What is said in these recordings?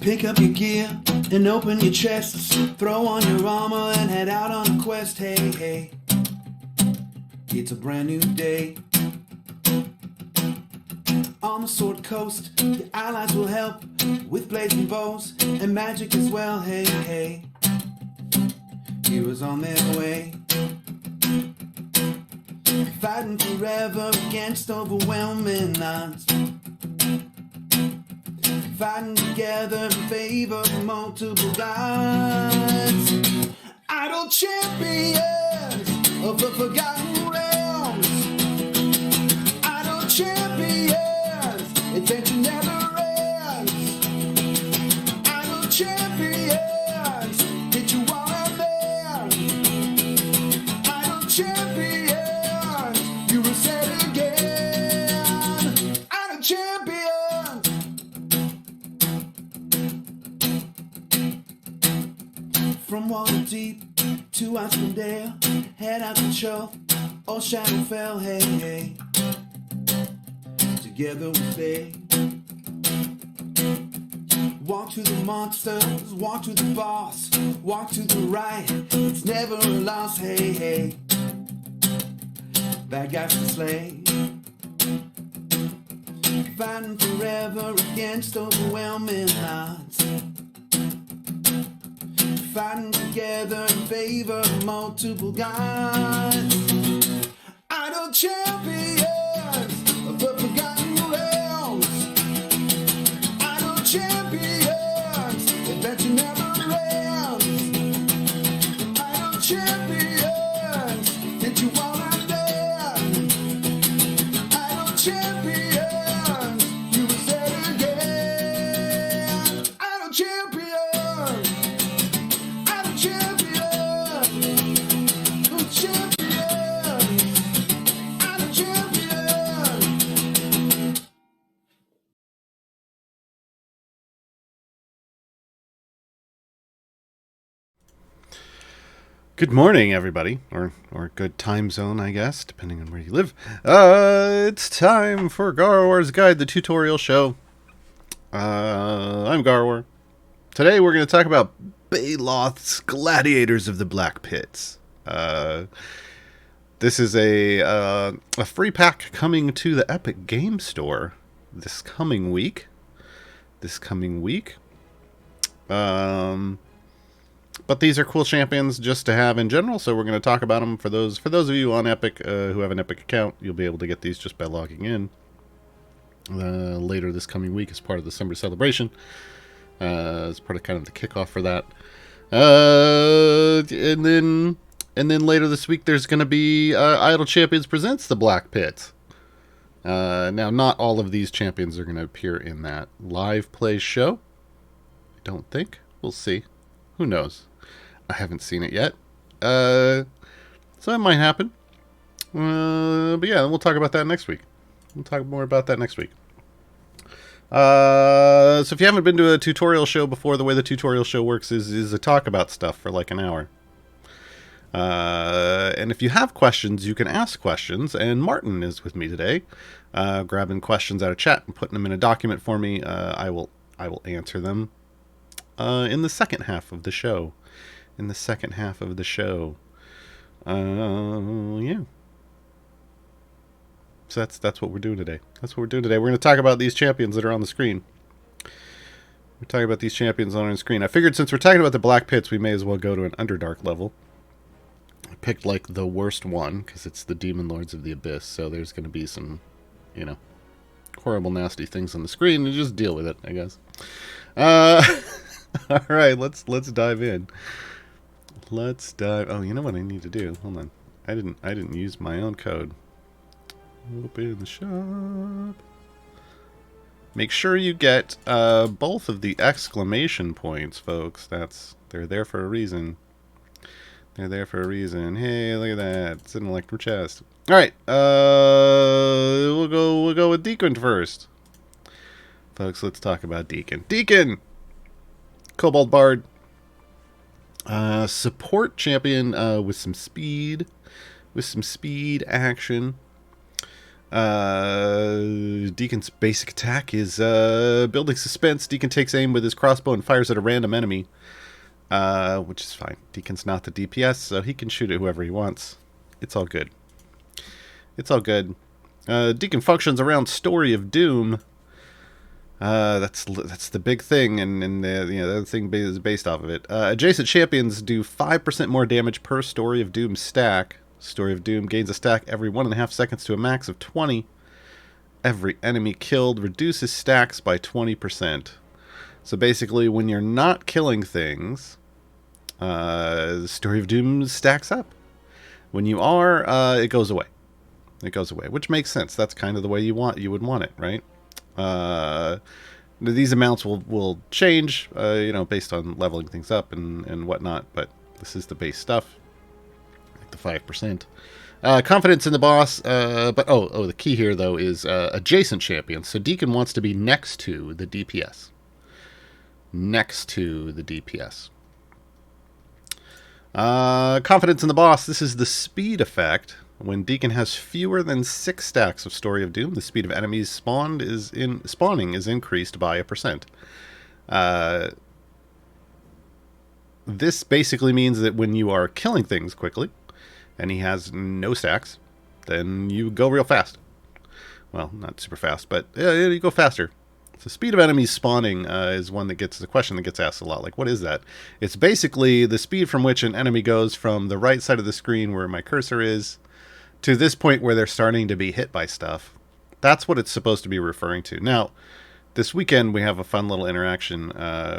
Pick up your gear and open your chests. Throw on your armor and head out on a quest. Hey, hey, it's a brand new day. On the Sword Coast, your allies will help with blazing bows and magic as well. Hey, hey, heroes on their way. Fighting forever against overwhelming odds. Fighting together in favor of multiple gods. Idle champions of the forgotten realms. Idle champions, adventure never ends. Idle champions, hit you while I'm there. Idle champions, you will say again. Idle champions. From Waterdeep to Icewind, head out to show, or Shadowfell, hey, hey. Together we stay. Walk to the monsters, walk to the boss, walk to the right, it's never a loss, hey, hey. Bad guys to slay. Fighting forever against overwhelming odds. Fighting together in favor of multiple gods. Idle champions of the forgotten realms. Idle champions, adventure never ends. Idle champions, hit you while I'm dead. Idle champions, you will say again. Idle champions. Good morning, everybody, or good time zone, I guess, depending on where you live. It's time for Garwar's Guide, the tutorial show. I'm Garwar. Today we're going to talk about Baloth's Gladiators of the Black Pits. This is a free pack coming to the Epic Game Store this coming week. But these are cool champions just to have in general, so we're going to talk about them. For those of you on Epic who have an Epic account, you'll be able to get these just by logging in later this coming week as part of the December celebration, as part of kind of the kickoff for that. And then later this week, there's going to be Idle Champions Presents the Black Pit. Now, not all of these champions are going to appear in that live play show. I don't think. We'll see. Who knows? I haven't seen it yet. So it might happen. But yeah, we'll talk about that next week. We'll talk more about that next week. So if you haven't been to a tutorial show before, the way the tutorial show works is to talk about stuff for like an hour. And if you have questions, you can ask questions. And Martin is with me today, grabbing questions out of chat and putting them in a document for me. I will answer them in the second half of the show. Yeah. So that's what we're doing today. We're going to talk about these champions that are on the screen. I figured since we're talking about the Black Pits, we may as well go to an Underdark level. I picked like the worst one because it's the Demon Lords of the Abyss. So there's going to be some, horrible, nasty things on the screen, and just deal with it, I guess. All right, let's dive in. Oh, you know what I need to do? Hold on. I didn't use my own code. Open the shop. Make sure you get both of the exclamation points, folks. They're there for a reason. Hey, look at that. It's an Electrum chest. All right. We'll go with Deacon first. Folks, let's talk about Deacon. Deacon! Kobold Bard. Support champion with some speed. Action. Deacon's basic attack is building suspense. Deacon takes aim with his crossbow and fires at a random enemy, which is fine. Deacon's not the DPS, so he can shoot at whoever he wants. It's all good. It's all good. Deacon functions around Story of Doom. That's the big thing, and the other thing is based off of it. Adjacent champions do 5% more damage per Story of Doom stack. Story of Doom gains a stack every 1.5 seconds to a max of 20. Every enemy killed reduces stacks by 20%. So basically, when you're not killing things, the Story of Doom stacks up. When you are, it goes away. It goes away, which makes sense. That's kind of the way you would want it, right? These amounts will change, based on leveling things up and whatnot. But this is the base stuff. The 5%. Confidence in the boss, but the key here though is adjacent champions. So Deacon wants to be next to the DPS. Next to the DPS. Confidence in the boss. This is the speed effect. When Deacon has fewer than 6 stacks of Story of Doom, the speed of enemies spawning is increased by 1%. This basically means that when you are killing things quickly, and he has no stacks, then you go real fast. Well, not super fast, but you go faster. So speed of enemies spawning is one that gets the question that gets asked a lot. Like, what is that? It's basically the speed from which an enemy goes from the right side of the screen where my cursor is to this point where they're starting to be hit by stuff. That's what it's supposed to be referring to. Now, this weekend we have a fun little interaction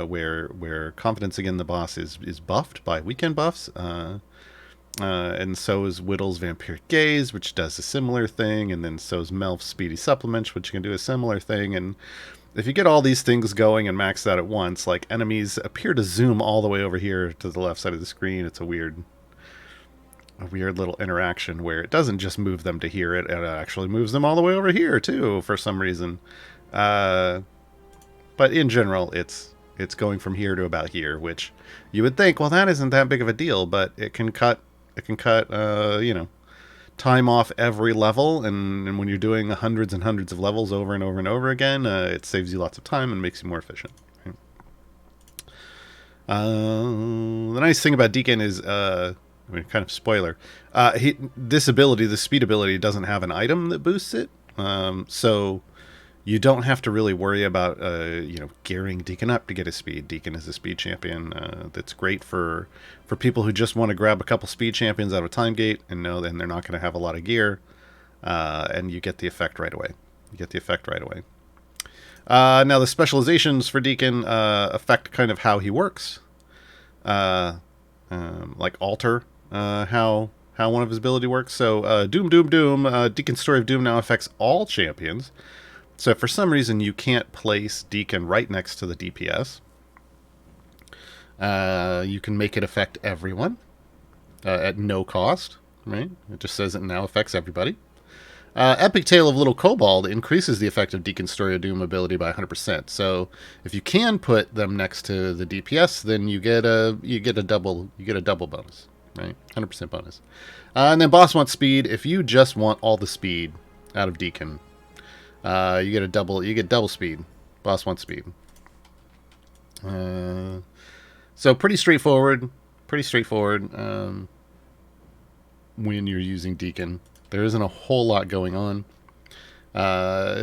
where confidence again the boss is buffed by weekend buffs. And so is Whittle's Vampiric Gaze, which does a similar thing, and then so is Melf's Speedy Supplement, which can do a similar thing. And if you get all these things going and maxed out at once, like enemies appear to zoom all the way over here to the left side of the screen. It's a weird little interaction where it doesn't just move them to here, it actually moves them all the way over here too for some reason. But in general, it's going from here to about here, which you would think, well, that isn't that big of a deal, but it can cut time off every level, and when you're doing hundreds and hundreds of levels over and over and over again, it saves you lots of time and makes you more efficient. Right? The nice thing about Deacon is, kind of spoiler, this ability, the speed ability, doesn't have an item that boosts it, so you don't have to really worry about, gearing Deacon up to get his speed. Deacon is a speed champion that's great for people who just want to grab a couple speed champions out of Time Gate and know then they're not going to have a lot of gear, and you get the effect right away. Now, the specializations for Deacon affect kind of how he works, like alter how one of his ability works. So, Doom. Deacon's Story of Doom now affects all champions. So if for some reason you can't place Deacon right next to the DPS, you can make it affect everyone at no cost, right? It just says it now affects everybody. Epic Tale of Little Kobold increases the effect of Deacon's Story of Doom ability by 100%. So if you can put them next to the DPS, then you get a double bonus, right? 100% bonus. And then Boss wants speed. If you just want all the speed out of Deacon, you get double speed. Boss wants speed. So pretty straightforward. When you're using Deacon, there isn't a whole lot going on.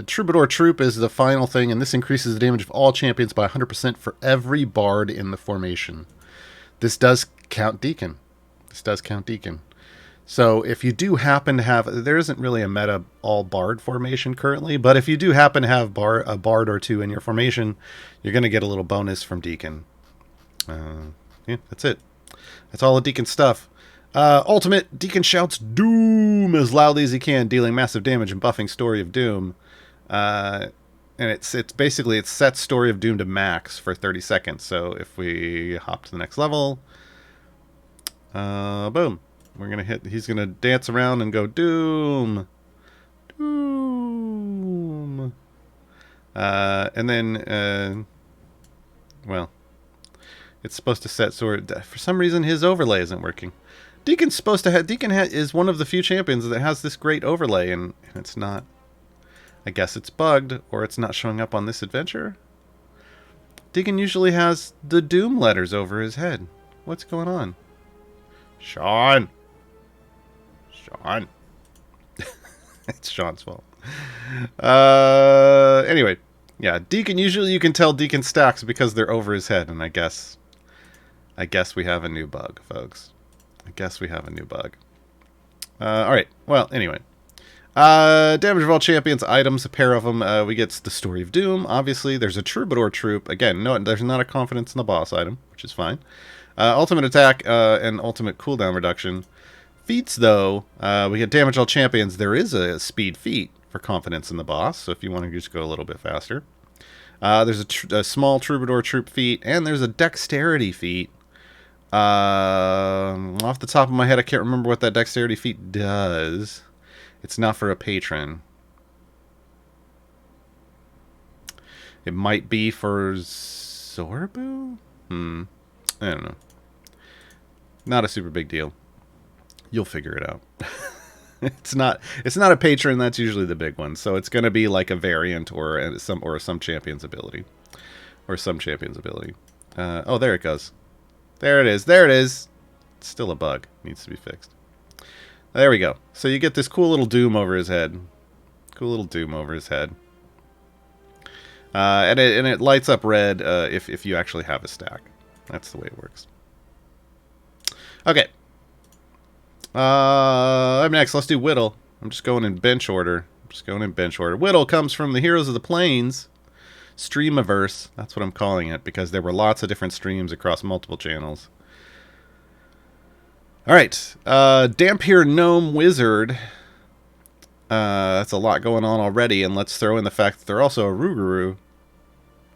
Troubadour Troop is the final thing, and this increases the damage of all champions by 100% for every bard in the formation. This does count Deacon. So if you do happen to have, there isn't really a meta all bard formation currently, but if you do happen to have a bard or two in your formation, you're going to get a little bonus from Deacon. That's it. That's all the Deacon stuff. Ultimate, Deacon shouts Doom as loudly as he can, dealing massive damage and buffing Story of Doom. And it's basically, it sets Story of Doom to max for 30 seconds. So if we hop to the next level, boom. He's gonna dance around and go Doom. And then, it's supposed to set for some reason his overlay isn't working. Deacon's supposed to have, is one of the few champions that has this great overlay, and it's not I guess it's bugged, or it's not showing up on this adventure. Deacon usually has the doom letters over his head. What's going on? Sean! Sean. It's Sean's fault. Anyway. Yeah, Deacon, usually you can tell Deacon stacks because they're over his head, and I guess we have a new bug, folks. I guess we have a new bug. Alright, well, anyway. Damage of all champions items, a pair of them. We get the Story of Doom, obviously. There's a Troubadour Troop. Again, no, there's not a confidence in the boss item, which is fine. Ultimate attack and ultimate cooldown reduction. Feats, though, we get damage all champions. There is a speed feat for confidence in the boss, so if you want to just go a little bit faster. There's a small Troubadour Troop feat, and there's a dexterity feat. Off the top of my head, I can't remember what that dexterity feat does. It's not for a patron. It might be for Zorbu? I don't know. Not a super big deal. You'll figure it out. It's not a patron, that's usually the big one. So it's going to be like a variant or some champion's ability. Or some champion's ability. Oh, there it goes. There it is. There it is. It's still a bug. Needs to be fixed. There we go. So you get this cool little doom over his head. Cool little doom over his head. And it lights up red if you actually have a stack. That's the way it works. Okay. Up next, let's do Whittle. I'm just going in bench order. Whittle comes from the Heroes of the Plains Streamiverse. That's what I'm calling it, because there were lots of different streams across multiple channels. Alright. Dhampir Gnome Wizard. That's a lot going on already, and let's throw in the fact that they're also a Rougarou.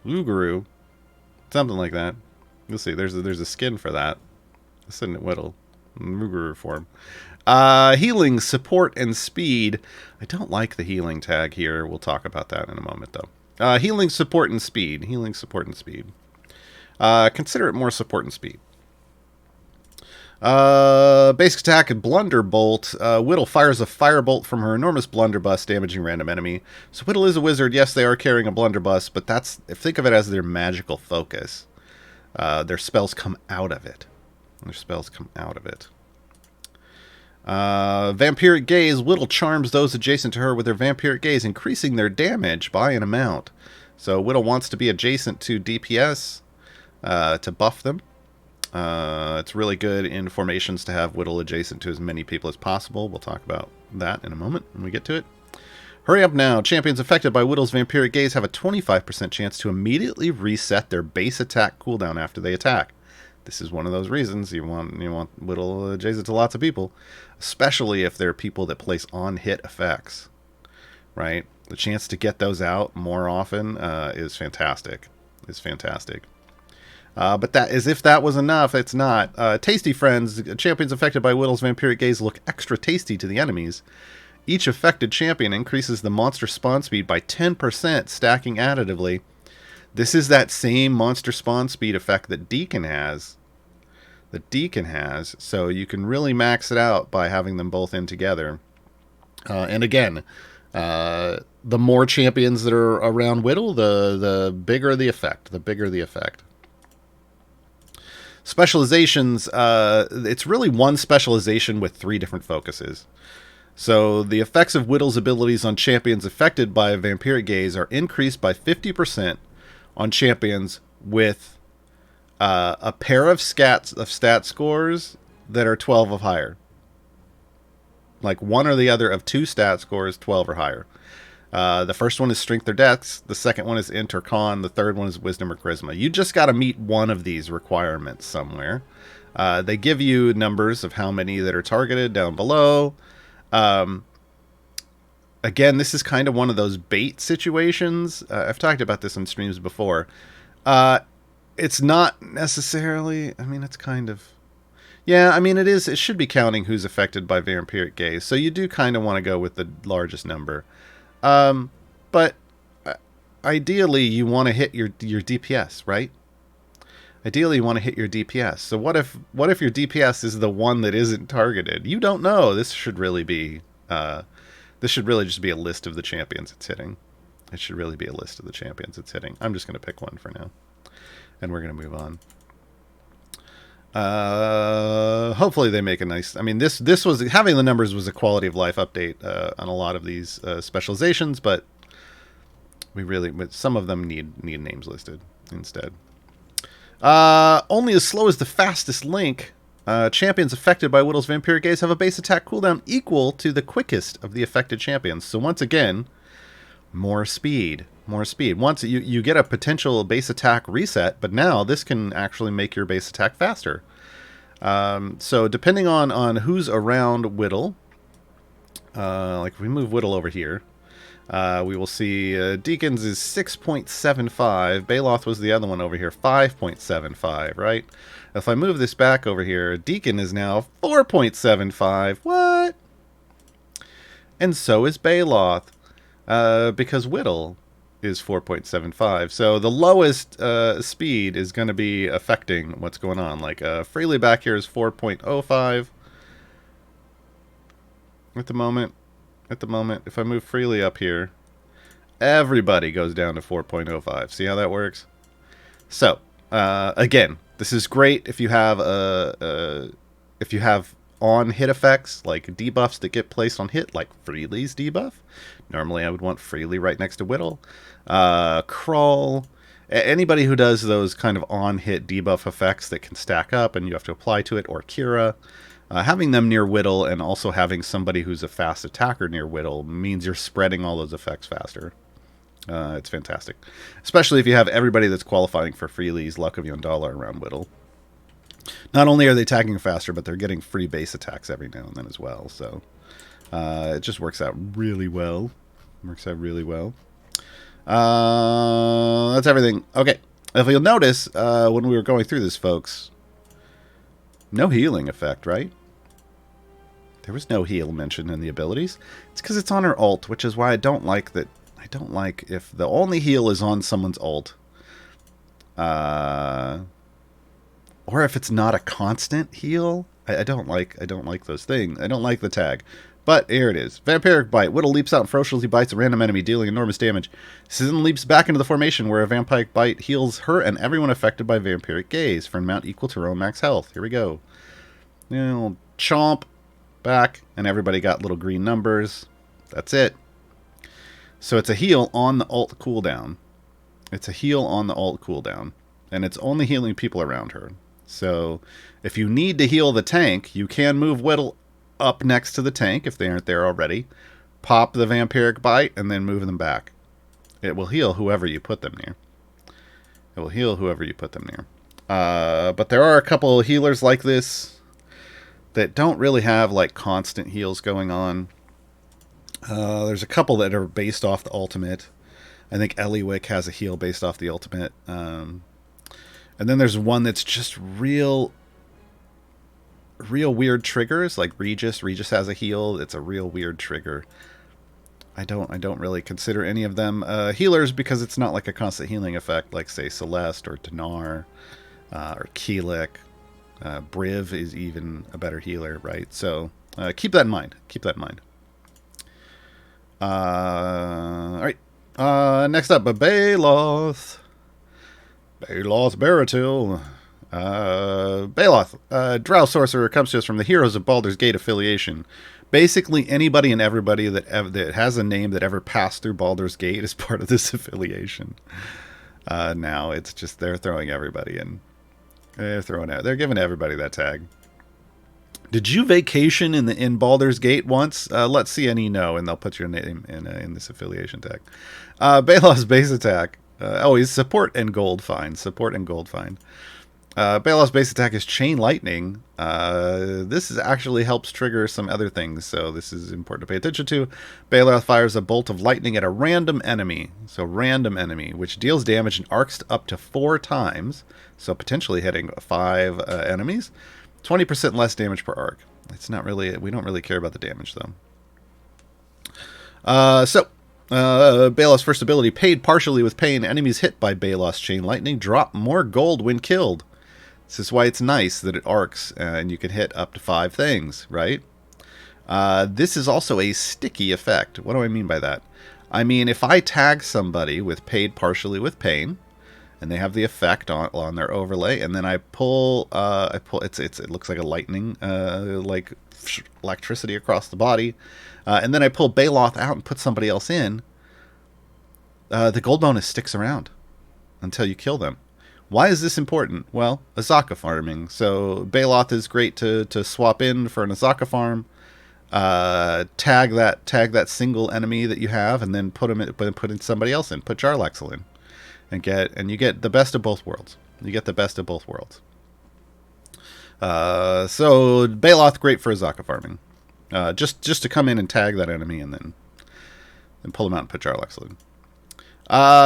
Lougarou. Something like that. You'll see. There's a skin for that. It's in Whittle. Rougarou form. Healing, support, and speed. I don't like the healing tag here. We'll talk about that in a moment, though. Healing, support, and speed. Healing, support, and speed. Consider it more support and speed. Basic attack, Blunderbolt. Whittle fires a firebolt from her enormous blunderbuss, damaging random enemy. So Whittle is a wizard. Yes, they are carrying a blunderbuss, but think of it as their magical focus. Their spells come out of it. Vampiric Gaze. Whittle charms those adjacent to her with her Vampiric Gaze, increasing their damage by an amount. So Whittle wants to be adjacent to DPS to buff them. It's really good in formations to have Whittle adjacent to as many people as possible. We'll talk about that in a moment when we get to it. Hurry up now. Champions affected by Whittle's Vampiric Gaze have a 25% chance to immediately reset their base attack cooldown after they attack. This is one of those reasons you want Whittle adjacent to lots of people, especially if they're people that place on-hit effects, right? The chance to get those out more often is fantastic. But that, as if that was enough, it's not. Tasty Friends. Champions affected by Whittle's Vampiric Gaze look extra tasty to the enemies. Each affected champion increases the monster spawn speed by 10%, stacking additively. This is that same monster spawn speed effect that Deacon has. So you can really max it out by having them both in together. And again, the more champions that are around Whittle, the bigger the effect. Specializations, it's really one specialization with 3 different focuses. So the effects of Whittle's abilities on champions affected by a Vampiric Gaze are increased by 50% on champions with a pair of stat scores that are 12 or higher. Like one or the other of 2 stat scores 12 or higher. The first one is Strength or Dex. The second one is Int or Con. The third one is Wisdom or Charisma. You just got to meet one of these requirements somewhere. They give you numbers of how many that are targeted down below. Again, this is kind of one of those bait situations. I've talked about this on streams before. It's not necessarily... I mean, it's kind of... Yeah, I mean, it is. It should be counting who's affected by Vampiric Gaze. So you do kind of want to go with the largest number. But ideally, you want to hit your DPS, right? Ideally, you want to hit your DPS. So what if your DPS is the one that isn't targeted? You don't know. This should really be This should really just be a list of the champions it's hitting. It should really be a list of the champions it's hitting. I'm just going to pick one for now. And we're going to move on. Hopefully they make a nice... I mean, this was... Having the numbers was a quality of life update on a lot of these specializations, but we really... Some of them need names listed instead. Only as slow as the fastest link... champions affected by Whittle's Vampiric Gaze have a base attack cooldown equal to the quickest of the affected champions. So once again, more speed. More speed. Once you get a potential base attack reset, but now this can actually make your base attack faster. So depending on who's around Whittle, like if we move Whittle over here, we will see Deacons is 6.75. Baloth was the other one over here, 5.75, right? If I move this back over here, Deacon is now 4.75. What? And so is Baloth, because Whittle is 4.75. So the lowest speed is going to be affecting what's going on. Like Freely back here is 4.05 at the moment. If I move Freely up here, everybody goes down to 4.05. See how that works? So again, this is great if you have on hit effects like debuffs that get placed on hit, like Freely's debuff. Normally I would want Freely right next to Whittle. Crawl, anybody who does those kind of on hit debuff effects that can stack up and you have to apply to it, or Kira. Having them near Whittle and also having somebody who's a fast attacker near Whittle means you're spreading all those effects faster. It's fantastic. Especially if you have everybody that's qualifying for Freely's Luck of Yondala around Whittle. Not only are they attacking faster, but they're getting free base attacks every now and then as well. So it just works out really well. That's everything. Okay. If you'll notice, when we were going through this, folks, no healing effect, right? There was no heal mentioned in the abilities. It's because it's on her ult, which is why I don't like that. I don't like if the only heal is on someone's ult. Or if it's not a constant heal. I don't like those things. I don't like the tag. But here it is. Vampiric Bite. Whittle leaps out and ferociously bites a random enemy, dealing enormous damage. Citizen leaps back into the formation where a Vampiric Bite heals her and everyone affected by Vampiric Gaze for an amount equal to her own max health. Here we go. Chomp back, and everybody got little green numbers. That's it. So it's a heal on the ult cooldown. And it's only healing people around her. So if you need to heal the tank, you can move Whittle up next to the tank if they aren't there already. Pop the Vampiric Bite and then move them back. It will heal whoever you put them near. But there are a couple of healers like this that don't really have like constant heals going on. There's a couple that are based off the ultimate. I think Eliwick has a heal based off the ultimate. And then there's one that's just real weird triggers, like Regis. Regis has a heal. It's a real weird trigger. I don't really consider any of them healers because it's not like a constant healing effect, like say Celeste or Dinar or Keelik. Briv is even a better healer, right? So keep that in mind. All right. Next up, Baloth. Baratil. Baloth, Drow Sorcerer, comes to us from the Heroes of Baldur's Gate affiliation. Basically, anybody and everybody that has a name that ever passed through Baldur's Gate is part of this affiliation. Now it's just they're throwing everybody in. They're giving everybody that tag. Did you vacation in Baldur's Gate once? Let CNE know, and they'll put your name in this affiliation tag. Baloth's base attack. He's support and gold find. Baloth's base attack is Chain Lightning. This actually helps trigger some other things, so this is important to pay attention to. Baloth fires a bolt of lightning at a random enemy, which deals damage and arcs up to 4 times, so potentially hitting 5 enemies. 20% less damage per arc. It's not really, we don't really care about the damage though. Baloth's first ability, paid partially with pain. Enemies hit by Baloth's Chain Lightning drop more gold when killed. This is why it's nice that it arcs and you can hit up to 5 things, right? This is also a sticky effect. What do I mean by that? I mean, if I tag somebody with paid partially with pain, and they have the effect on their overlay, and then I pull it looks like a lightning, like electricity across the body, and then I pull Baloth out and put somebody else in, the gold bonus sticks around until you kill them. Why is this important? Well, Azaka farming. So Baloth is great to swap in for an Azaka farm. Tag that single enemy that you have, and then put in somebody else in. Put Jarlaxle in, and you get the best of both worlds. You get the best of both worlds. So Baloth, great for Azaka farming. Just to come in and tag that enemy, and then pull them out and put Jarlaxle in.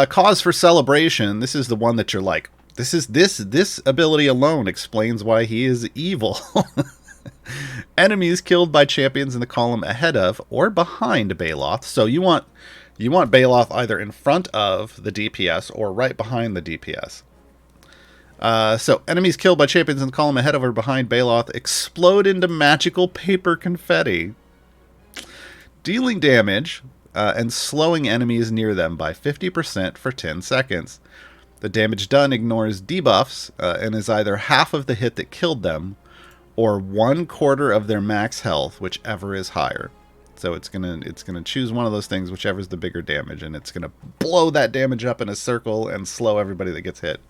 Cause for celebration. This is the one that you're like, this ability alone explains why he is evil. Enemies killed by champions in the column ahead of or behind Baloth. So you want Baloth either in front of the DPS or right behind the DPS. So enemies killed by champions in the column ahead of or behind Baloth explode into magical paper confetti, dealing damage and slowing enemies near them by 50% for 10 seconds. The damage done ignores debuffs and is either half of the hit that killed them or 1/4 of their max health, whichever is higher. So it's gonna choose one of those things, whichever is the bigger damage, and it's gonna blow that damage up in a circle and slow everybody that gets hit.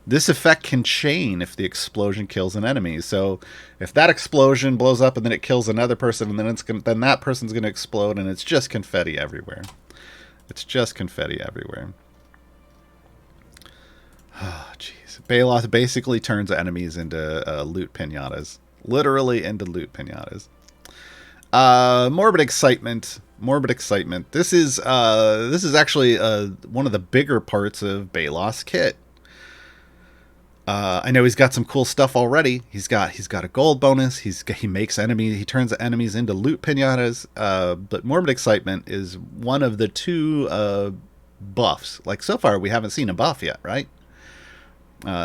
This effect can chain if the explosion kills an enemy. So if that explosion blows up and then it kills another person, and then that person's gonna explode, and it's just confetti everywhere. It's just confetti everywhere. Oh, jeez. Baloth basically turns enemies into loot pinatas. Literally into loot pinatas. Morbid excitement. Morbid excitement. This is actually one of the bigger parts of Baloth's kit. I know he's got some cool stuff already. He's got a gold bonus. He turns enemies into loot pinatas. But morbid excitement is one of the two buffs. Like, so far we haven't seen a buff yet, right?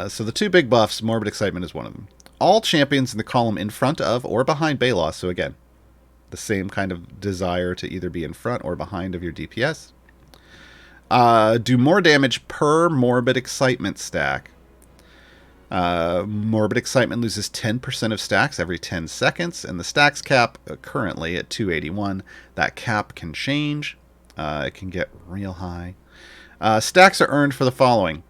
So the two big buffs, morbid excitement is one of them. All champions in the column in front of or behind Baloth. So again, the same kind of desire to either be in front or behind of your DPS. Do more damage per morbid excitement stack. Morbid excitement loses 10% of stacks every 10 seconds, and the stacks cap currently at 281. That cap can change. It can get real high. Stacks are earned for the following.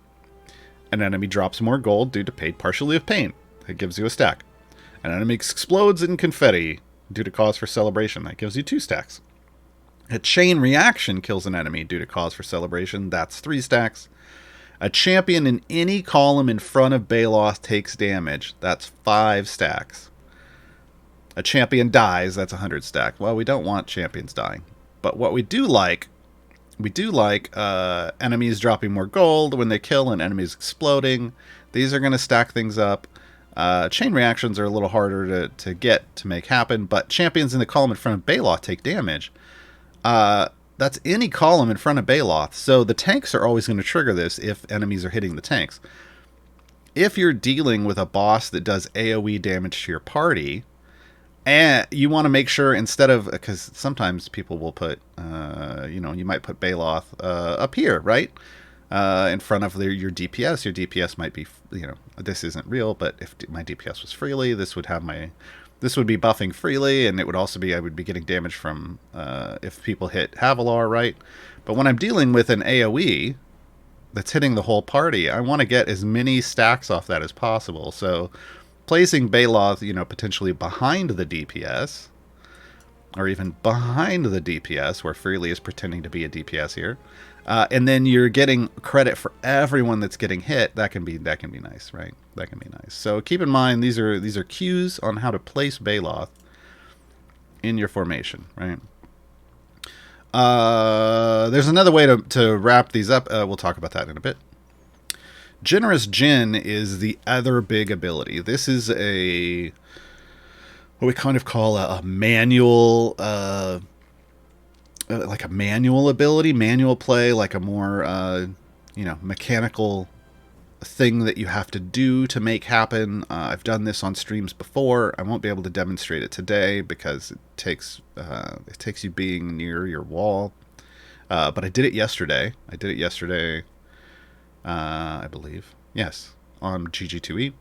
An enemy drops more gold due to paid partially of pain. That gives you a stack. An enemy explodes in confetti due to cause for celebration. That gives you 2 stacks. A chain reaction kills an enemy due to cause for celebration. That's 3 stacks. A champion in any column in front of Baloth takes damage. That's 5 stacks. A champion dies. That's 100 stack. Well, we don't want champions dying. But what we do like enemies dropping more gold when they kill and enemies exploding. These are going to stack things up. Chain reactions are a little harder to get to make happen, but champions in the column in front of Baloth take damage. That's any column in front of Baloth, so the tanks are always going to trigger this if enemies are hitting the tanks. If you're dealing with a boss that does AoE damage to your party, and you want to make sure instead of, because sometimes people will put, you might put Baloth up here, right? In front of your DPS. Your DPS might be, this isn't real, but if my DPS was freely, this would be buffing freely, and it would also be, I would be getting damage from, if people hit Havilar, right? But when I'm dealing with an AoE that's hitting the whole party, I want to get as many stacks off that as possible. So placing Baloth, potentially behind the DPS, or even behind the DPS, where Freely is pretending to be a DPS here, and then you're getting credit for everyone that's getting hit. That can be nice, right? That can be nice. So keep in mind these are cues on how to place Baloth in your formation, right? There's another way to wrap these up. We'll talk about that in a bit. Generous Djinn is the other big ability. This is what we kind of call a manual, like a manual ability, manual play, like a more, mechanical thing that you have to do to make happen. I've done this on streams before. I won't be able to demonstrate it today because it takes you being near your wall. But I did it yesterday. I believe. Yes, on GG2E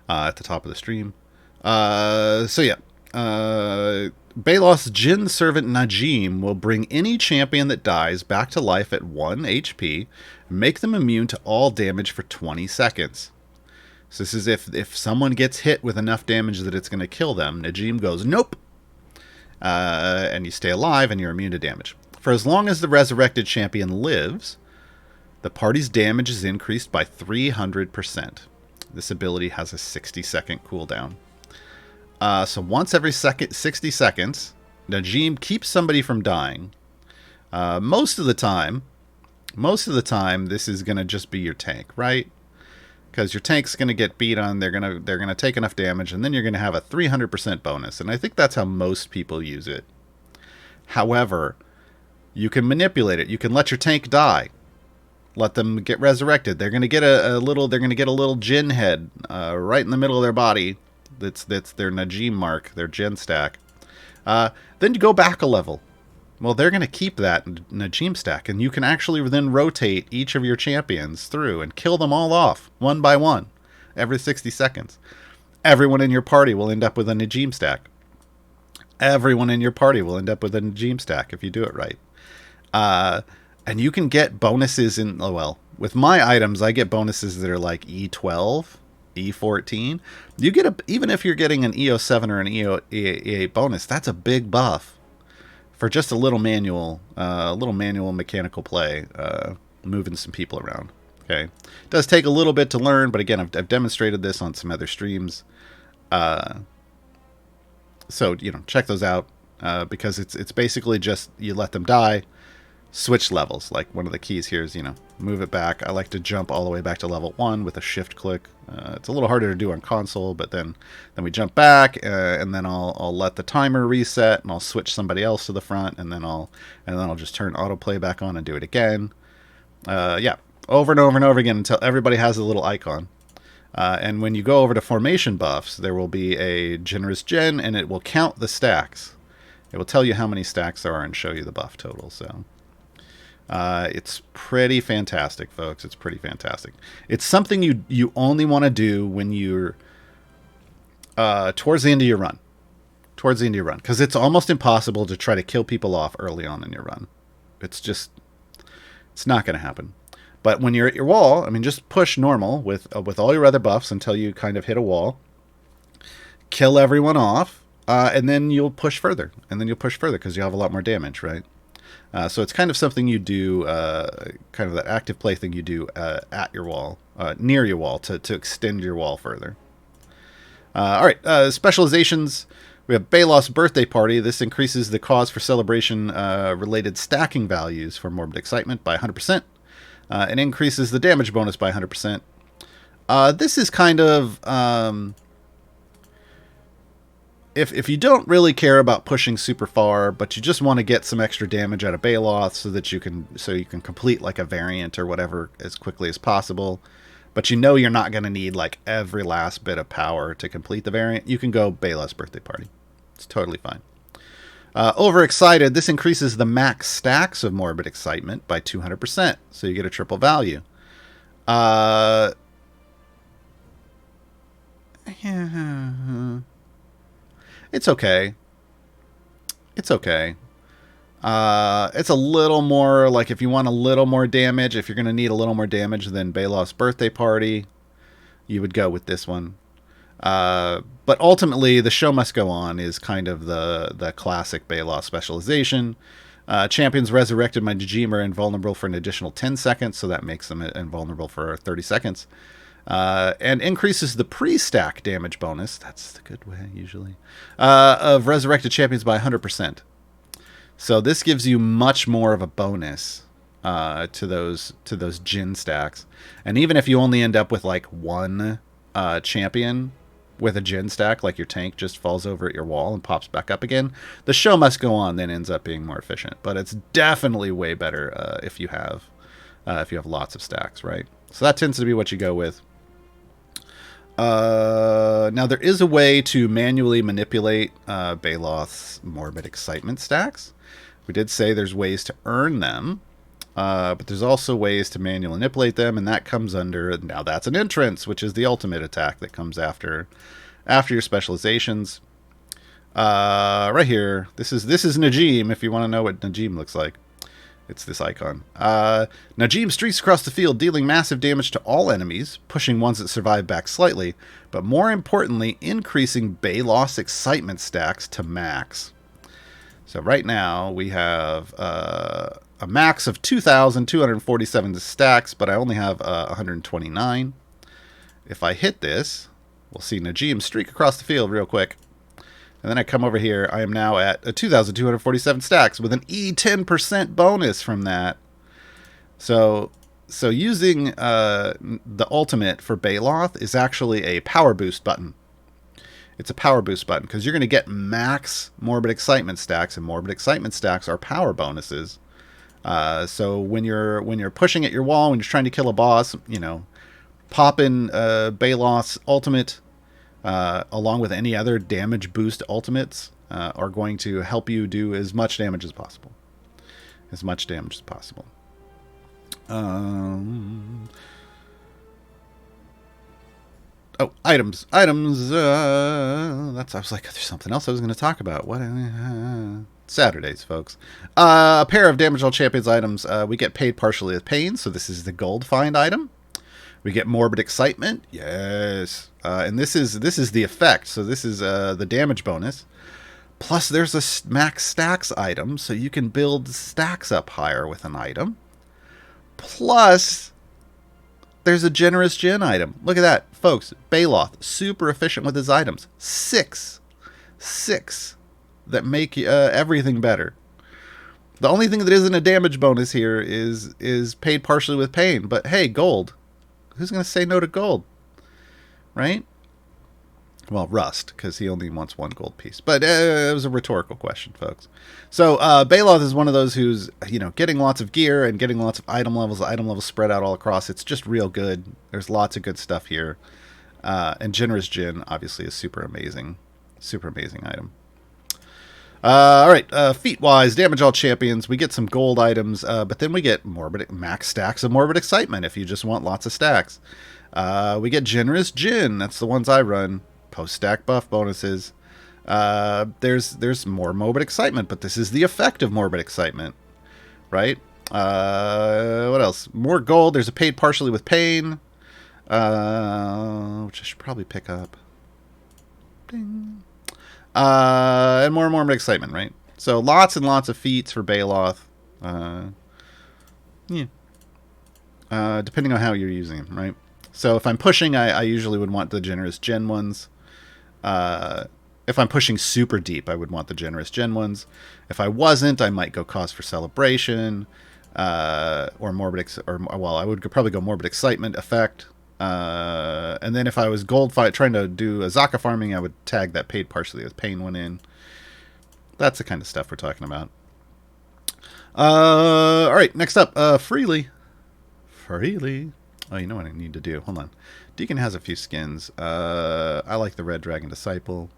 at the top of the stream. So yeah. Balos' Jinn servant Najim will bring any champion that dies back to life at 1 HP and make them immune to all damage for 20 seconds. So this is if someone gets hit with enough damage that it's going to kill them, Najim goes, nope! And you stay alive and you're immune to damage. For as long as the resurrected champion lives, the party's damage is increased by 300%. This ability has a 60-second cooldown. So once every 60 seconds, Najim keeps somebody from dying. Most of the time, this is going to just be your tank, right? Because your tank's going to get beat on, they're going to take enough damage, and then you're going to have a 300% bonus. And I think that's how most people use it. However, you can manipulate it. You can let your tank die. Let them get resurrected. They're going to get a little Jinn head right in the middle of their body. That's their Najim mark, their Jinn stack. Then you go back a level. Well, they're going to keep that Najim stack, and you can actually then rotate each of your champions through and kill them all off, one by one, every 60 seconds. Everyone in your party will end up with a Najim stack. Everyone in your party will end up with a Najim stack if you do it right. And you can get bonuses in, with my items, I get bonuses that are like E12, E14. You get even if you're getting an EO7 or an E8 bonus, that's a big buff for just a little manual mechanical play, moving some people around. Okay, it does take a little bit to learn, but again, I've demonstrated this on some other streams. So check those out because it's basically just you let them die. Switch levels. Like one of the keys here is, move it back. I like to jump all the way back to level 1 with a shift click. It's a little harder to do on console, but then we jump back, and then I'll let the timer reset, and I'll switch somebody else to the front, and then I'll just turn autoplay back on and do it again. Yeah, over and over and over again until everybody has a little icon. And when you go over to formation buffs, there will be a generous gen, and it will count the stacks. It will tell you how many stacks there are and show you the buff total. So. It's pretty fantastic, folks. It's pretty fantastic. It's something you only want to do when you're towards the end of your run. Because it's almost impossible to try to kill people off early on in your run. It's not going to happen. But when you're at your wall, just push normal with all your other buffs until you kind of hit a wall. Kill everyone off, and then you'll push further. And then you'll push further because you have a lot more damage, right? So it's kind of something you do, kind of that active play thing you do at your wall, near your wall, to extend your wall further. All right, specializations. We have Balos' birthday party. This increases the cause for celebration related stacking values for Morbid Excitement by 100%. And increases the damage bonus by 100%. This is kind of... If you don't really care about pushing super far, but you just want to get some extra damage out of Balos so you can complete like a variant or whatever as quickly as possible, but you're not going to need like every last bit of power to complete the variant, you can go Balos' birthday party. It's totally fine. Overexcited. This increases the max stacks of Morbid Excitement by 200%, so you get a triple value. It's okay. It's a little more, like if you want a little more damage, if you're going to need a little more damage than Balos' birthday party, you would go with this one. But ultimately, the show must go on is kind of the classic Balos specialization. Champions resurrected by Najim are invulnerable for an additional 10 seconds, so that makes them invulnerable for 30 seconds. And increases the pre-stack damage bonus, that's the good way usually, of resurrected champions by 100%. So this gives you much more of a bonus to those Jinn stacks. And even if you only end up with like one champion with a Jinn stack, like your tank just falls over at your wall and pops back up again, the show must go on then ends up being more efficient. But it's definitely way better if you have lots of stacks, right? So that tends to be what you go with. Now, there is a way to manually manipulate Baloth's Morbid Excitement stacks. We did say there's ways to earn them, but there's also ways to manually manipulate them, and that comes under... Now, that's an entrance, which is the ultimate attack that comes after your specializations. Right here, this is Najim, if you want to know what Najim looks like. It's this icon. Najim streaks across the field, dealing massive damage to all enemies, pushing ones that survive back slightly, but more importantly, increasing Baloth's excitement stacks to max. So right now, we have a max of 2,247 stacks, but I only have 129. If I hit this, we'll see Najim streak across the field real quick. And then I come over here, I am now at 2,247 stacks with an E10% bonus from that. So using the ultimate for Baloth is actually a power boost button. It's a power boost button because you're going to get max Morbid Excitement stacks, and Morbid Excitement stacks are power bonuses. So when you're pushing at your wall, when you're trying to kill a boss, you know, pop in Baloth's ultimate... along with any other damage boost ultimates, are going to help you do as much damage as possible. As much damage as possible. Oh, items. Items. I was like, there's something else I was going to talk about. What? Saturdays, folks. A pair of Damage All Champions items. We get paid partially with pain, so this is the gold find item. We get Morbid Excitement. Yes. And this is the effect. So this is the damage bonus. Plus there's a max stacks item, so you can build stacks up higher with an item. Plus there's a Generous Gen item. Look at that, folks. Baloth, super efficient with his items. Six that make everything better. The only thing that isn't a damage bonus here is paid partially with pain. But hey, gold. Who's going to say no to gold? Right? Well, Rust, because he only wants one gold piece. But it was a rhetorical question, folks. So Baloth is one of those who's, you know, getting lots of gear and getting lots of item levels. The item levels spread out all across. It's just real good. There's lots of good stuff here. And Generous Gen, obviously, is super amazing. Super amazing item. All right, feat-wise, Damage All Champions. We get some gold items, but then we get max stacks of Morbid Excitement if you just want lots of stacks. We get Generous Gen. That's the ones I run. Post-stack buff bonuses. There's more Morbid Excitement, but this is the effect of Morbid Excitement, right? What else? More gold. There's a paid partially with pain, which I should probably pick up. Ding. And more Morbid Excitement, right? So lots and lots of feats for Baloth. Depending on how you're using them, right? So if I'm pushing, I usually would want the Generous Gen ones. If I'm pushing super deep, I would want the Generous Gen ones. If I wasn't, I might go Cause for Celebration, or I would probably go Morbid Excitement effect. And then if I was gold fight trying to do a Zaka farming, I would tag that paid partially with pain one in. That's the kind of stuff we're talking about. All right, next up, Freely. Oh, you know what I need to do? Hold on. Deacon has a few skins. I like the Red Dragon Disciple.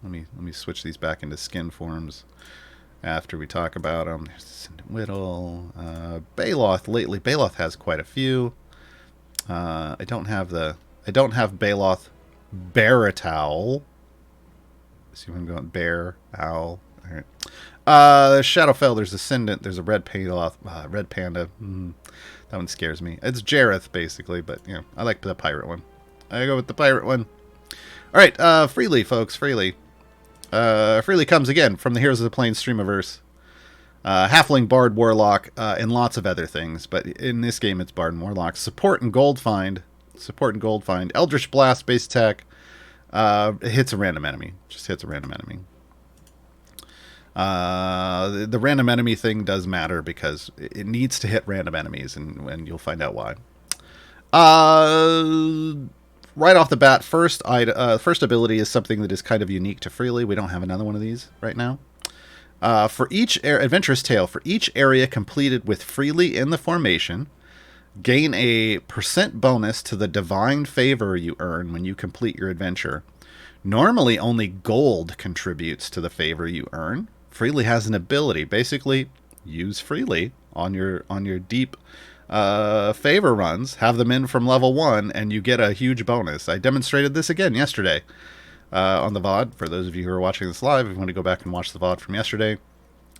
Let me switch these back into skin forms after we talk about them. There's Ascendant Whittle. Baloth lately. Baloth has quite a few. I don't have Baloth Baratowl. See where I'm going? Bear Owl. All right. Shadowfell. There's Ascendant. There's a Red Baloth. Red Panda. That one scares me. It's Jareth basically, but you know, I like the pirate one. I go with the pirate one. All right, Freely, folks. Freely. Freely comes again from the Heroes of the Plains Streamiverse. Halfling, Bard, Warlock, and lots of other things. But in this game, it's Bard and Warlock. Support and Gold Find. Eldritch Blast, base attack. It hits a random enemy. Just hits a random enemy. The random enemy thing does matter because it needs to hit random enemies, and you'll find out why. Right off the bat, first ability is something that is kind of unique to Freely. We don't have another one of these right now. For each Adventurous Tale, for each area completed with Freely in the formation, Gain a percent bonus to the divine favor you earn when you complete your adventure. Normally, only gold contributes to the favor you earn. Freely has an ability. Basically, use Freely on your deep favor runs. Have them in from level 1, and you get a huge bonus. I demonstrated this again yesterday on the VOD. For those of you who are watching this live, if you want to go back and watch the VOD from yesterday,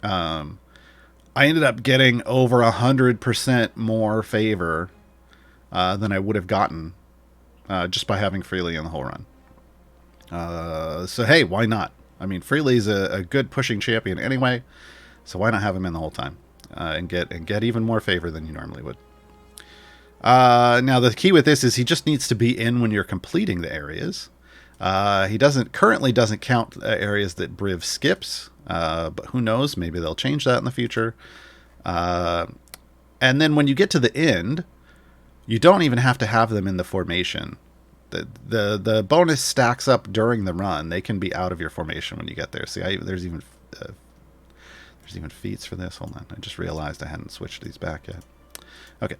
I ended up getting over 100% more favor than I would have gotten just by having Freely in the whole run. So hey, why not? I mean, Freely's a good pushing champion anyway, so why not have him in the whole time and get even more favor than you normally would. Now the key with this is he just needs to be in when you're completing the areas. He currently doesn't count areas that Briv skips, but who knows? Maybe they'll change that in the future. And then when you get to the end, you don't even have to have them in the formation. The bonus stacks up during the run. They can be out of your formation when you get there. See, there's even feats for this. Hold on, I just realized I hadn't switched these back yet. Okay.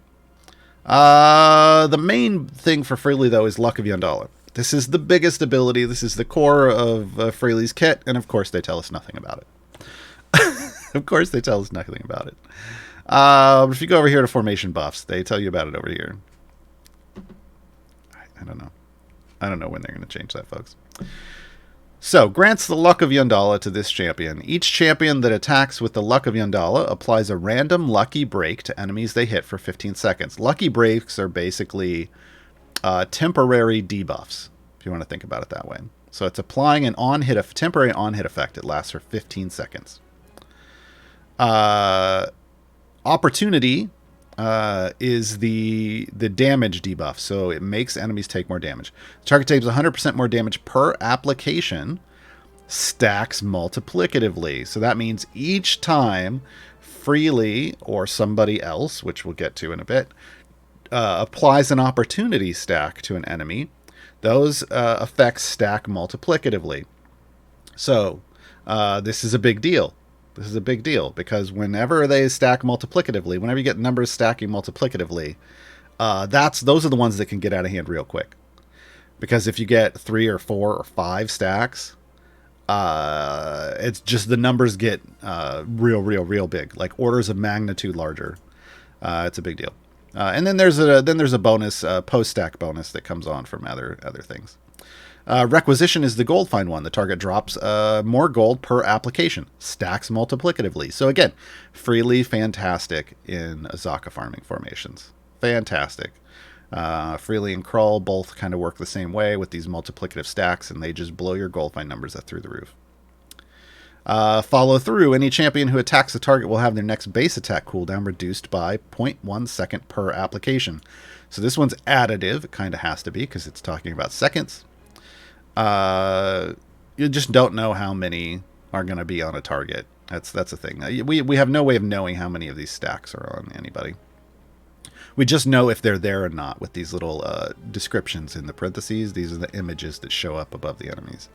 The main thing for Freely though is Luck of Yandala. This is the biggest ability. This is the core of Freely's kit, and of course they tell us nothing about it. Of course they tell us nothing about it. If you go over here to formation buffs, they tell you about it over here. I don't know. I don't know when they're going to change that, folks. So, grants the Luck of Yandala to this champion. Each champion that attacks with the Luck of Yandala applies a random lucky break to enemies they hit for 15 seconds. Lucky breaks are basically temporary debuffs, if you want to think about it that way. So it's applying an temporary on-hit effect. It lasts for 15 seconds. Opportunity is the damage debuff, so it makes enemies take more damage. The target takes 100% more damage per application, stacks multiplicatively. So that means each time Freely or somebody else, which we'll get to in a bit, applies an opportunity stack to an enemy, those effects stack multiplicatively. So this is a big deal. This is a big deal because whenever they stack multiplicatively, whenever you get numbers stacking multiplicatively, those are the ones that can get out of hand real quick. Because if you get 3 or 4 or 5 stacks, it's just the numbers get real big, like orders of magnitude larger. It's a big deal. And then there's a bonus, post stack bonus that comes on from other things. Requisition is the gold find one. The target drops more gold per application. Stacks multiplicatively. So again, Freely fantastic in Azaka farming formations. Fantastic. Freely and Krull both kind of work the same way with these multiplicative stacks, and they just blow your gold find numbers up through the roof. Follow through. Any champion who attacks the target will have their next base attack cooldown reduced by 0.1 second per application. So this one's additive. It kind of has to be because it's talking about seconds. You just don't know how many are going to be on a target. That's a thing. We have no way of knowing how many of these stacks are on anybody. We just know if they're there or not with these little descriptions in the parentheses. These are the images that show up above the enemies.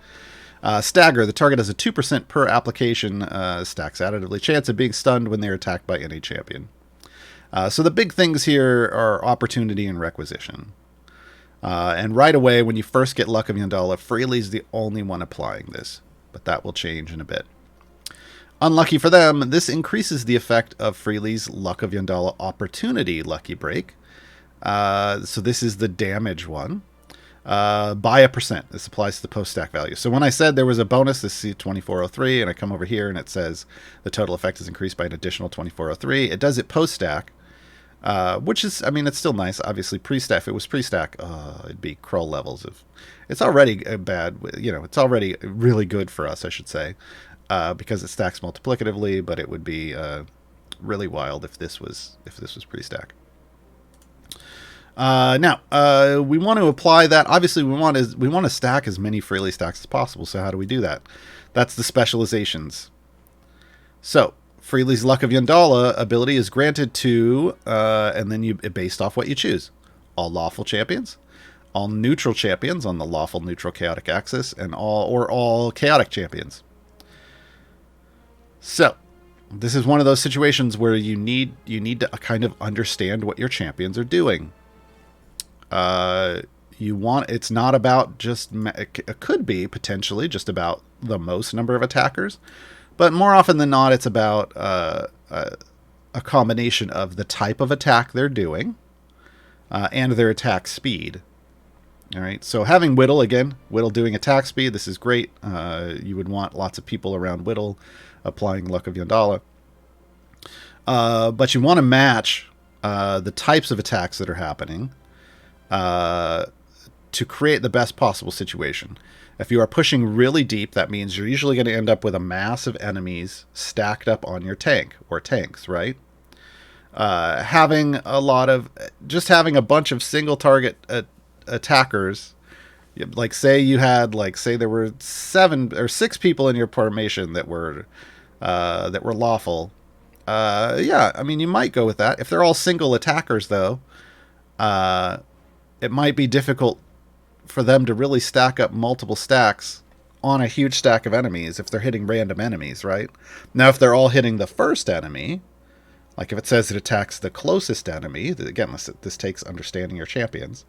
Stagger. The target has a 2% per application stacks additively chance of being stunned when they're attacked by any champion. So the big things here are opportunity and requisition. And right away, when you first get Luck of Yandala, Freely's the only one applying this, but that will change in a bit. Unlucky for them, this increases the effect of Freely's Luck of Yandala Opportunity Lucky Break. So this is the damage one. By 1%. This applies to the post-stack value. So when I said there was a bonus, this is 2403, and I come over here and it says the total effect is increased by an additional 2403. It does it post-stack. Which is, I mean, it's still nice. Obviously, pre-stack, if it was pre-stack, it'd be Krull levels of... It's already bad, it's already really good for us, I should say, because it stacks multiplicatively, but it would be really wild if this was pre-stack. Now, we want to apply that. Obviously, we want to stack as many Freely stacks as possible, so how do we do that? That's the specializations. So... Freely's Luck of Yandala ability is granted to, and then based off what you choose. All lawful champions, all neutral champions on the lawful neutral chaotic axis, and all chaotic champions. So, This is one of those situations where you need to kind of understand what your champions are doing. It's not about just, it could be potentially just about the most number of attackers, but more often than not, it's about a combination of the type of attack they're doing and their attack speed. All right, so having Whittle, again, Whittle doing attack speed, this is great. You would want lots of people around Whittle applying Luck of Yandala. But you want to match the types of attacks that are happening to create the best possible situation. If you are pushing really deep, that means you're usually going to end up with a mass of enemies stacked up on your tank or tanks, right? Having a bunch of single target attackers, like say there were 7 or 6 people in your formation that were lawful. Yeah, I mean, you might go with that. If they're all single attackers, though, it might be difficult for them to really stack up multiple stacks on a huge stack of enemies if they're hitting random enemies, right? Now, if they're all hitting the first enemy, like if it says it attacks the closest enemy, again, this takes understanding your champions,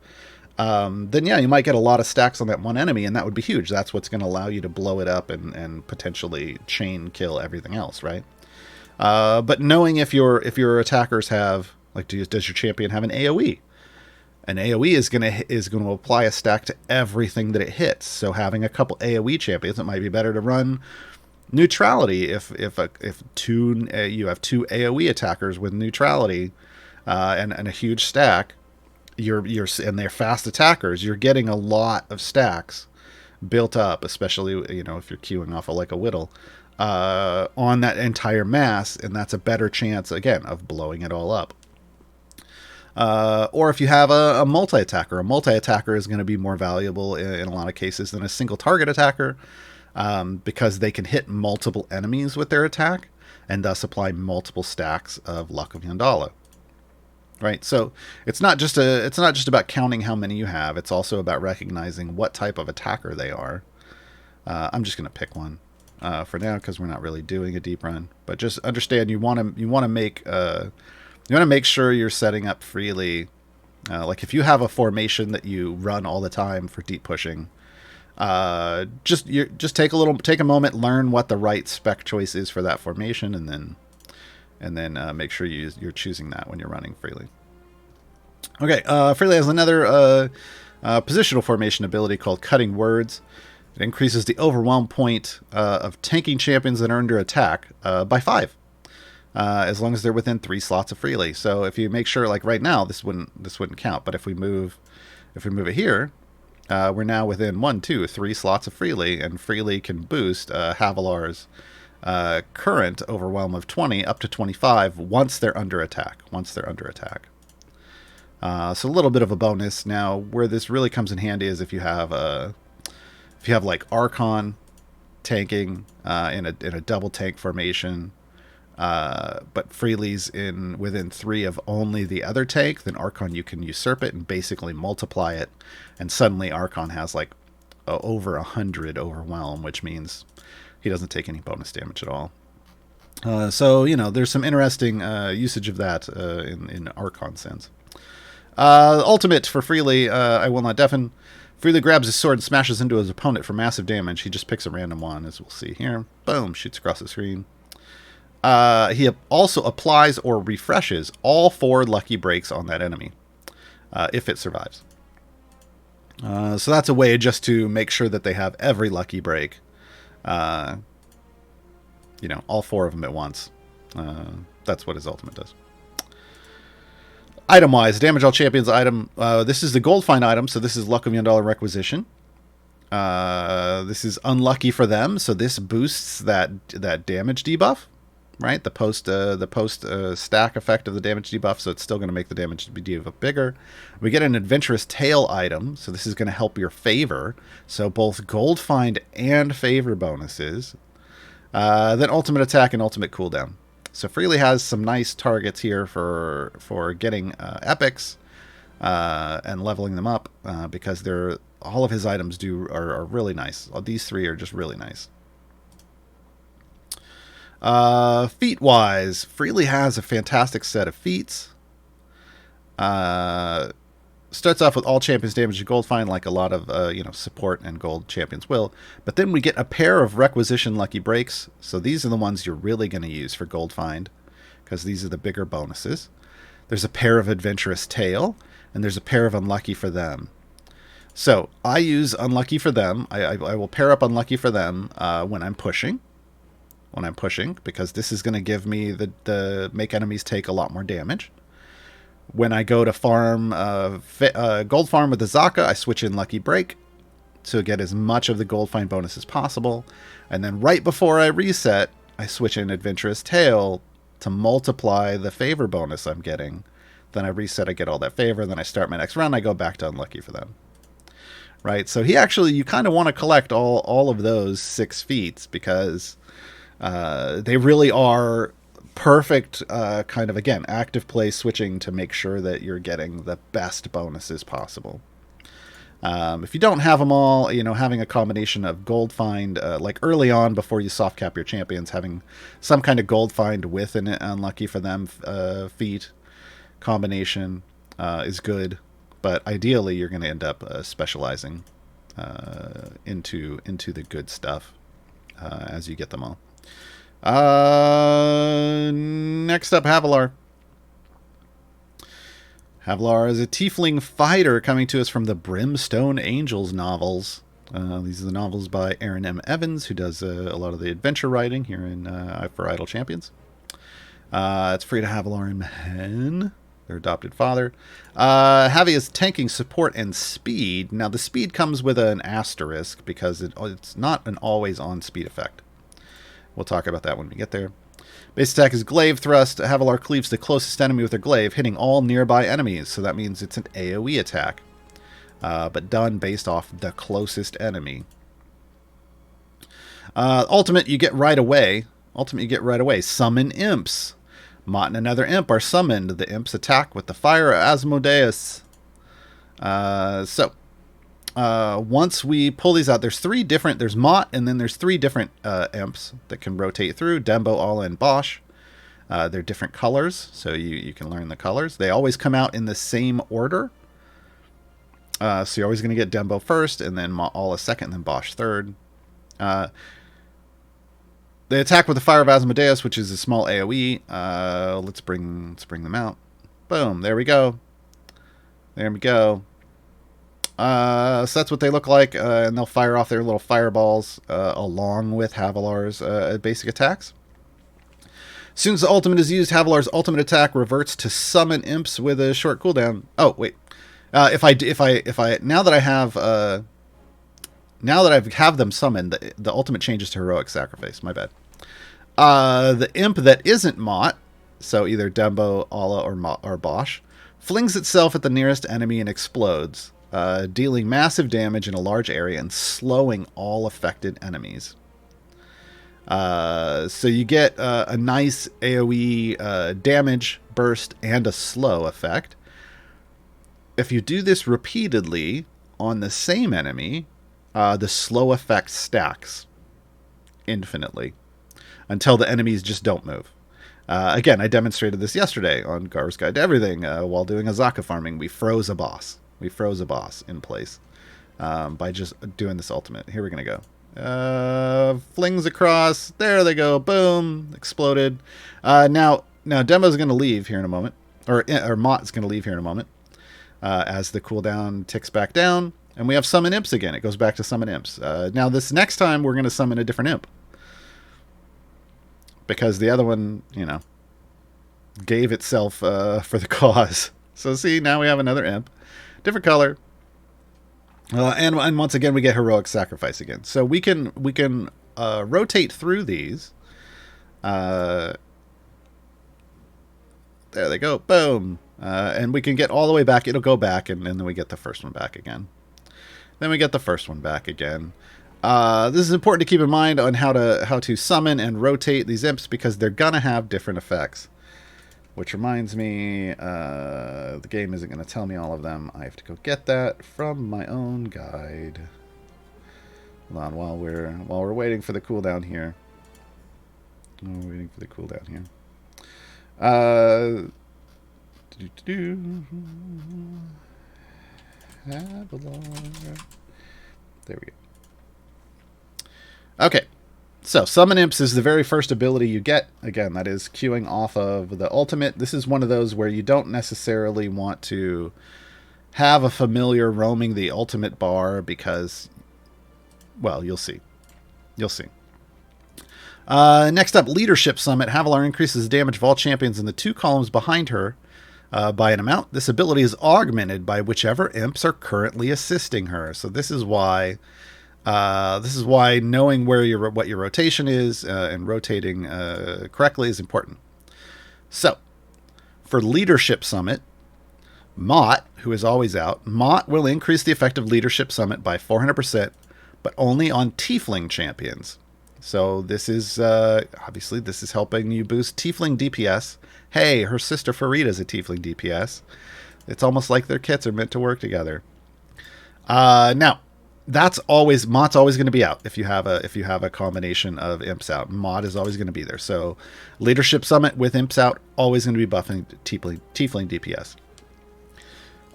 then yeah, you might get a lot of stacks on that one enemy, and that would be huge. That's what's going to allow you to blow it up and potentially chain kill everything else, right? But knowing if your attackers have, like, does your champion have an AoE? An AoE is going to apply a stack to everything that it hits. So having a couple AoE champions, it might be better to run neutrality if you have 2 AoE attackers with neutrality and a huge stack. And they're fast attackers. You're getting a lot of stacks built up, especially if you're queuing off like a Whittle on that entire mass, and that's a better chance again of blowing it all up. Or if you have a multi-attacker. A multi-attacker is going to be more valuable in a lot of cases than a single target attacker because they can hit multiple enemies with their attack and thus apply multiple stacks of Luck of Yandala. Right? So it's not just about counting how many you have. It's also about recognizing what type of attacker they are. I'm just going to pick one for now because we're not really doing a deep run. But just understand you want to make sure you're setting up freely. Like if you have a formation that you run all the time for deep pushing, just take a moment, learn what the right spec choice is for that formation, and then make sure you're choosing that when you're running freely. Okay, freely has another positional formation ability called Cutting Words. It increases the overwhelm point of tanking champions that are under attack by 5. As long as they're within 3 slots of freely. So if you make sure, like right now, this wouldn't count. But if we move it here, we're now within 1, 2, 3 slots of freely, and freely can boost Havilar's current overwhelm of 20 up to 25 once they're under attack. So a little bit of a bonus. Now, where this really comes in handy is if you have like Archon tanking in a double tank formation. But Freely's within 3 of only the other tank, then Archon, you can usurp it and basically multiply it, and suddenly Archon has like over 100 overwhelm, which means he doesn't take any bonus damage at all. So there's some interesting usage of that in Archon sense. Ultimate for Freely, I Will Not Deafen. Freely grabs his sword and smashes into his opponent for massive damage. He just picks a random one, as we'll see here. Boom, shoots across the screen. He also applies or refreshes all 4 lucky breaks on that enemy, if it survives. So that's a way just to make sure that they have every lucky break. All 4 of them at once. That's what his ultimate does. Item-wise, damage all champions item. This is the gold find item, so this is Luck of Yandala Requisition. This is unlucky for them, so this boosts that damage debuff. Right, the post stack effect of the damage debuff, so it's still going to make the damage debuff bigger. We get an adventurous tale item, so this is going to help your favor. So both gold find and favor bonuses. Then ultimate attack and ultimate cooldown. So Freely has some nice targets here for getting epics and leveling them up because all of his items are really nice. These 3 are just really nice. Feat-wise, Freely has a fantastic set of feats. Starts off with all champions damage to gold fine, like a lot of support and gold champions will. But then we get a pair of requisition lucky breaks. So these are the ones you're really going to use for gold find, because these are the bigger bonuses. There's a pair of adventurous tale, and there's a pair of unlucky for them. So I use unlucky for them. I will pair up unlucky for them when I'm pushing. Because this is going to give me the make enemies take a lot more damage. When I go to farm gold farm with the Zaka, I switch in Lucky Break to get as much of the gold find bonus as possible. And then right before I reset, I switch in Adventurous Tale to multiply the favor bonus I'm getting. Then I reset, I get all that favor, then I start my next round, I go back to unlucky for them. Right? So you kind of want to collect all of those 6 feats, because they really are perfect kind of, again, active play switching to make sure that you're getting the best bonuses possible. If you don't have them all, having a combination of gold find, like early on before you soft cap your champions, having some kind of gold find with an unlucky for them feat combination is good. But ideally, you're going to end up specializing into the good stuff as you get them all. Next up, Havilar. Havilar is a tiefling fighter coming to us from the Brimstone Angels novels. These are the novels by Aaron M. Evans, who does a lot of the adventure writing here in for Idle Champions. It's free to Havilar and Mehen, their adopted father. Havi is tanking support and speed. Now, the speed comes with an asterisk because it's not an always-on speed effect. We'll talk about that when we get there. Base attack is Glaive Thrust. Havilar cleaves the closest enemy with her glaive, hitting all nearby enemies. So that means it's an AoE attack, but done based off the closest enemy. Ultimate, you get right away. Summon imps. Mott and another imp are summoned. The imps attack with the fire of Asmodeus. Once we pull these out, there's Mott, and then there's 3 different imps that can rotate through: Dembo, Alla, and Bosch. They're different colors, so you can learn the colors. They always come out in the same order. So you're always going to get Dembo first, and then Alla second, and then Bosch third. They attack with the Fire of Asmodeus, which is a small AoE. Let's bring them out. Boom, there we go. So that's what they look like, and they'll fire off their little fireballs along with Havilar's basic attacks. As soon as the ultimate is used, Havilar's ultimate attack reverts to summon imps with a short cooldown. Oh wait, now that I have them summoned, the ultimate changes to Heroic Sacrifice. My bad. The imp that isn't Mott, so either Dembo, Alla, or Bosch, flings itself at the nearest enemy and explodes, dealing massive damage in a large area and slowing all affected enemies. So you get a nice AoE damage burst and a slow effect. If you do this repeatedly on the same enemy, the slow effect stacks infinitely until the enemies just don't move. Again, I demonstrated this yesterday on Gar's Guide to Everything while doing a Zaka farming. We froze a boss in place by just doing this ultimate. Here we're going to go. Flings across. There they go. Boom. Exploded. Now Demo's going to leave here in a moment. Or Mott's going to leave here in a moment. As the cooldown ticks back down. And we have summon imps again. It goes back to summon imps. Now this next time we're going to summon a different imp. Because the other one, gave itself for the cause. So see, now we have another imp. Different color. And once again we get Heroic Sacrifice again. So we can rotate through these. There they go. Boom. And we can get all the way back. It'll go back, and then we get the first one back again. Then we get the first one back again. This is important to keep in mind on how to summon and rotate these imps, because they're gonna have different effects. Which reminds me, the game isn't gonna tell me all of them. I have to go get that from my own guide. Hold on, while we're waiting for the cooldown here. Oh, waiting for the cooldown here. There we go. Okay. So, Summon Imps is the very first ability you get. Again, that is queuing off of the ultimate. This is one of those where you don't necessarily want to have a familiar roaming the ultimate bar because, well, you'll see. You'll see. Next up, Leadership Summit. Havilar increases the damage of all champions in the 2 columns behind her by an amount. This ability is augmented by whichever imps are currently assisting her. So this is why knowing where what your rotation is and rotating correctly is important. So, for Leadership Summit, Mott, who is always out, Mott will increase the effective Leadership Summit by 400%, but only on Tiefling champions. So this is, obviously, this is helping you boost Tiefling DPS. Hey, her sister Farida is a Tiefling DPS. It's almost like their kits are meant to work together. Now, Mott's always going to be out if you have a combination of imps out. Mott is always going to be there. So Leadership Summit with imps out, always going to be buffing Tiefling DPS.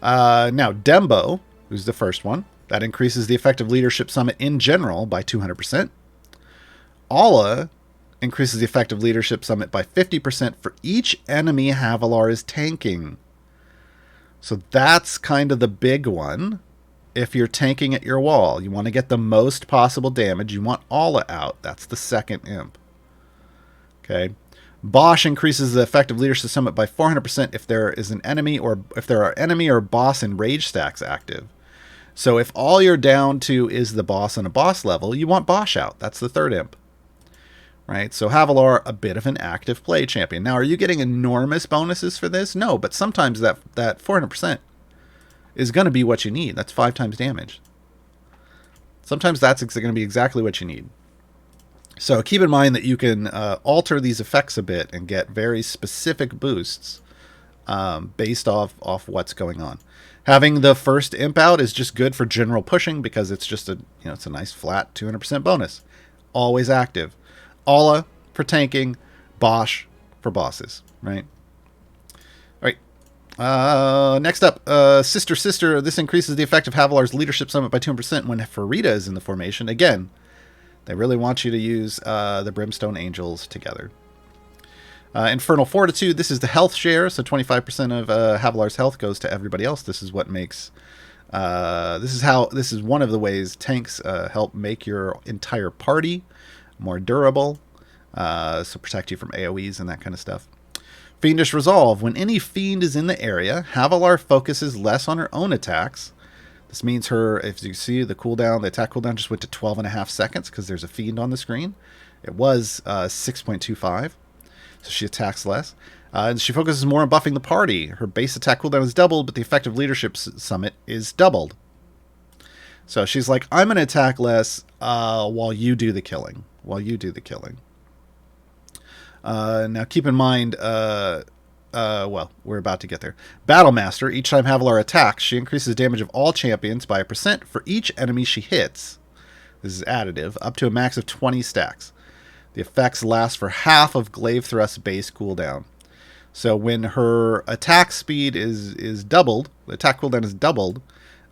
Now Dembo, who's the first one, that increases the effective Leadership Summit in general by 200%. Alla increases the effective Leadership Summit by 50% for each enemy Havilar is tanking. So that's kind of the big one. If you're tanking at your wall, you want to get the most possible damage. You want Alla out. That's the second imp. Okay. Bosch increases the effective Leadership Summit by 400% if there is an enemy or if there are enemy or boss and rage stacks active. So if all you're down to is the boss and a boss level, you want Bosch out. That's the third imp. Right? So Havilar, a bit of an active play champion. Now, are you getting enormous bonuses for this? No, but sometimes that 400% is going to be what you need. That's 5 times damage. Sometimes that's going to be exactly what you need. So keep in mind that you can alter these effects a bit and get very specific boosts based off what's going on. Having the first imp out is just good for general pushing because it's just it's a nice flat 200% bonus. Always active. Alla for tanking, Bosch for bosses, right? All right. Next up, Sister. This increases the effect of Havilar's Leadership Summit by 200% when Farida is in the formation. Again, they really want you to use the Brimstone Angels together. Infernal Fortitude. This is the health share, so 25% of Havilar's health goes to everybody else. This is what makes. This is one of the ways tanks help make your entire party more durable, so protect you from AoEs and that kind of stuff. Fiendish Resolve. When any fiend is in the area, Havilar focuses less on her own attacks. This means if you see the attack cooldown just went to 12.5 seconds because there's a fiend on the screen. It was 6.25, so she attacks less. And she focuses more on buffing the party. Her base attack cooldown is doubled, but the effective Leadership Summit is doubled. So she's like, I'm going to attack less while you do the killing. Now keep in mind, well, we're about to get there. Battlemaster. Each time Havilar attacks, she increases damage of all champions by 1% for each enemy she hits. This is additive, up to a max of 20 stacks. The effects last for half of Glaive Thrust's base cooldown. So when her attack speed is doubled, the attack cooldown is doubled,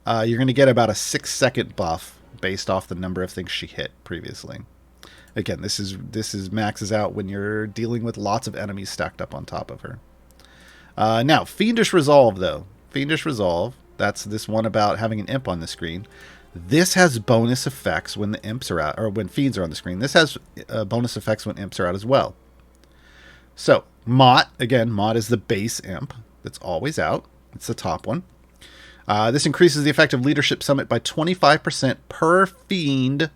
you're going to get about a 6-second buff based off the number of things she hit previously. Again, this maxes out when you're dealing with lots of enemies stacked up on top of her. Now, Fiendish Resolve, though. Fiendish Resolve, that's this one about having an imp on the screen. This has bonus effects when the imps are out, or when fiends are on the screen. This has bonus effects when imps are out as well. So, Mott, again, Mott is the base imp that's always out. It's the top one. This increases the effective Leadership Summit by 25% per fiend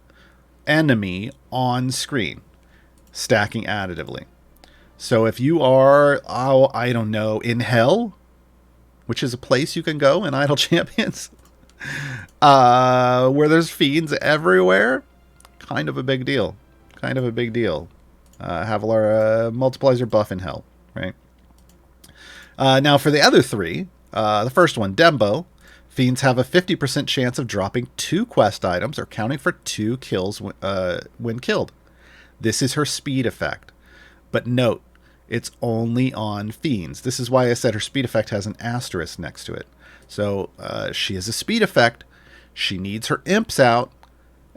enemy on screen, stacking additively. So if you are, I don't know, in Hell, which is a place you can go in Idle Champions, where there's fiends everywhere, kind of a big deal. Havilar multiplies your buff in Hell, right? Now for the other three, the first one, Dembo. Fiends have a 50% chance of dropping 2 quest items or counting for 2 kills when killed. This is her speed effect. But note, it's only on fiends. This is why I said her speed effect has an asterisk next to it. So she has a speed effect. She needs her imps out.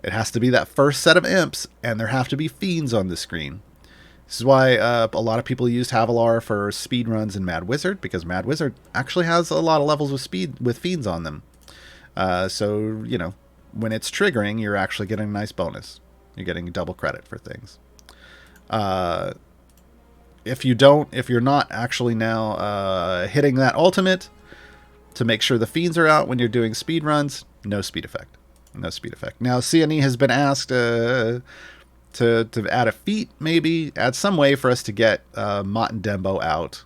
It has to be that first set of imps, and there have to be fiends on the screen. This is why a lot of people used Havilar for speed runs in Mad Wizard, because Mad Wizard actually has a lot of levels with fiends on them. So, you know, when it's triggering, you're actually getting a nice bonus. You're getting double credit for things. If you're not actually now hitting that ultimate to make sure the fiends are out when you're doing speed runs, no speed effect. No speed effect. Now, CNE has been asked to add a feat, maybe add some way for us to get Mott and Dembo out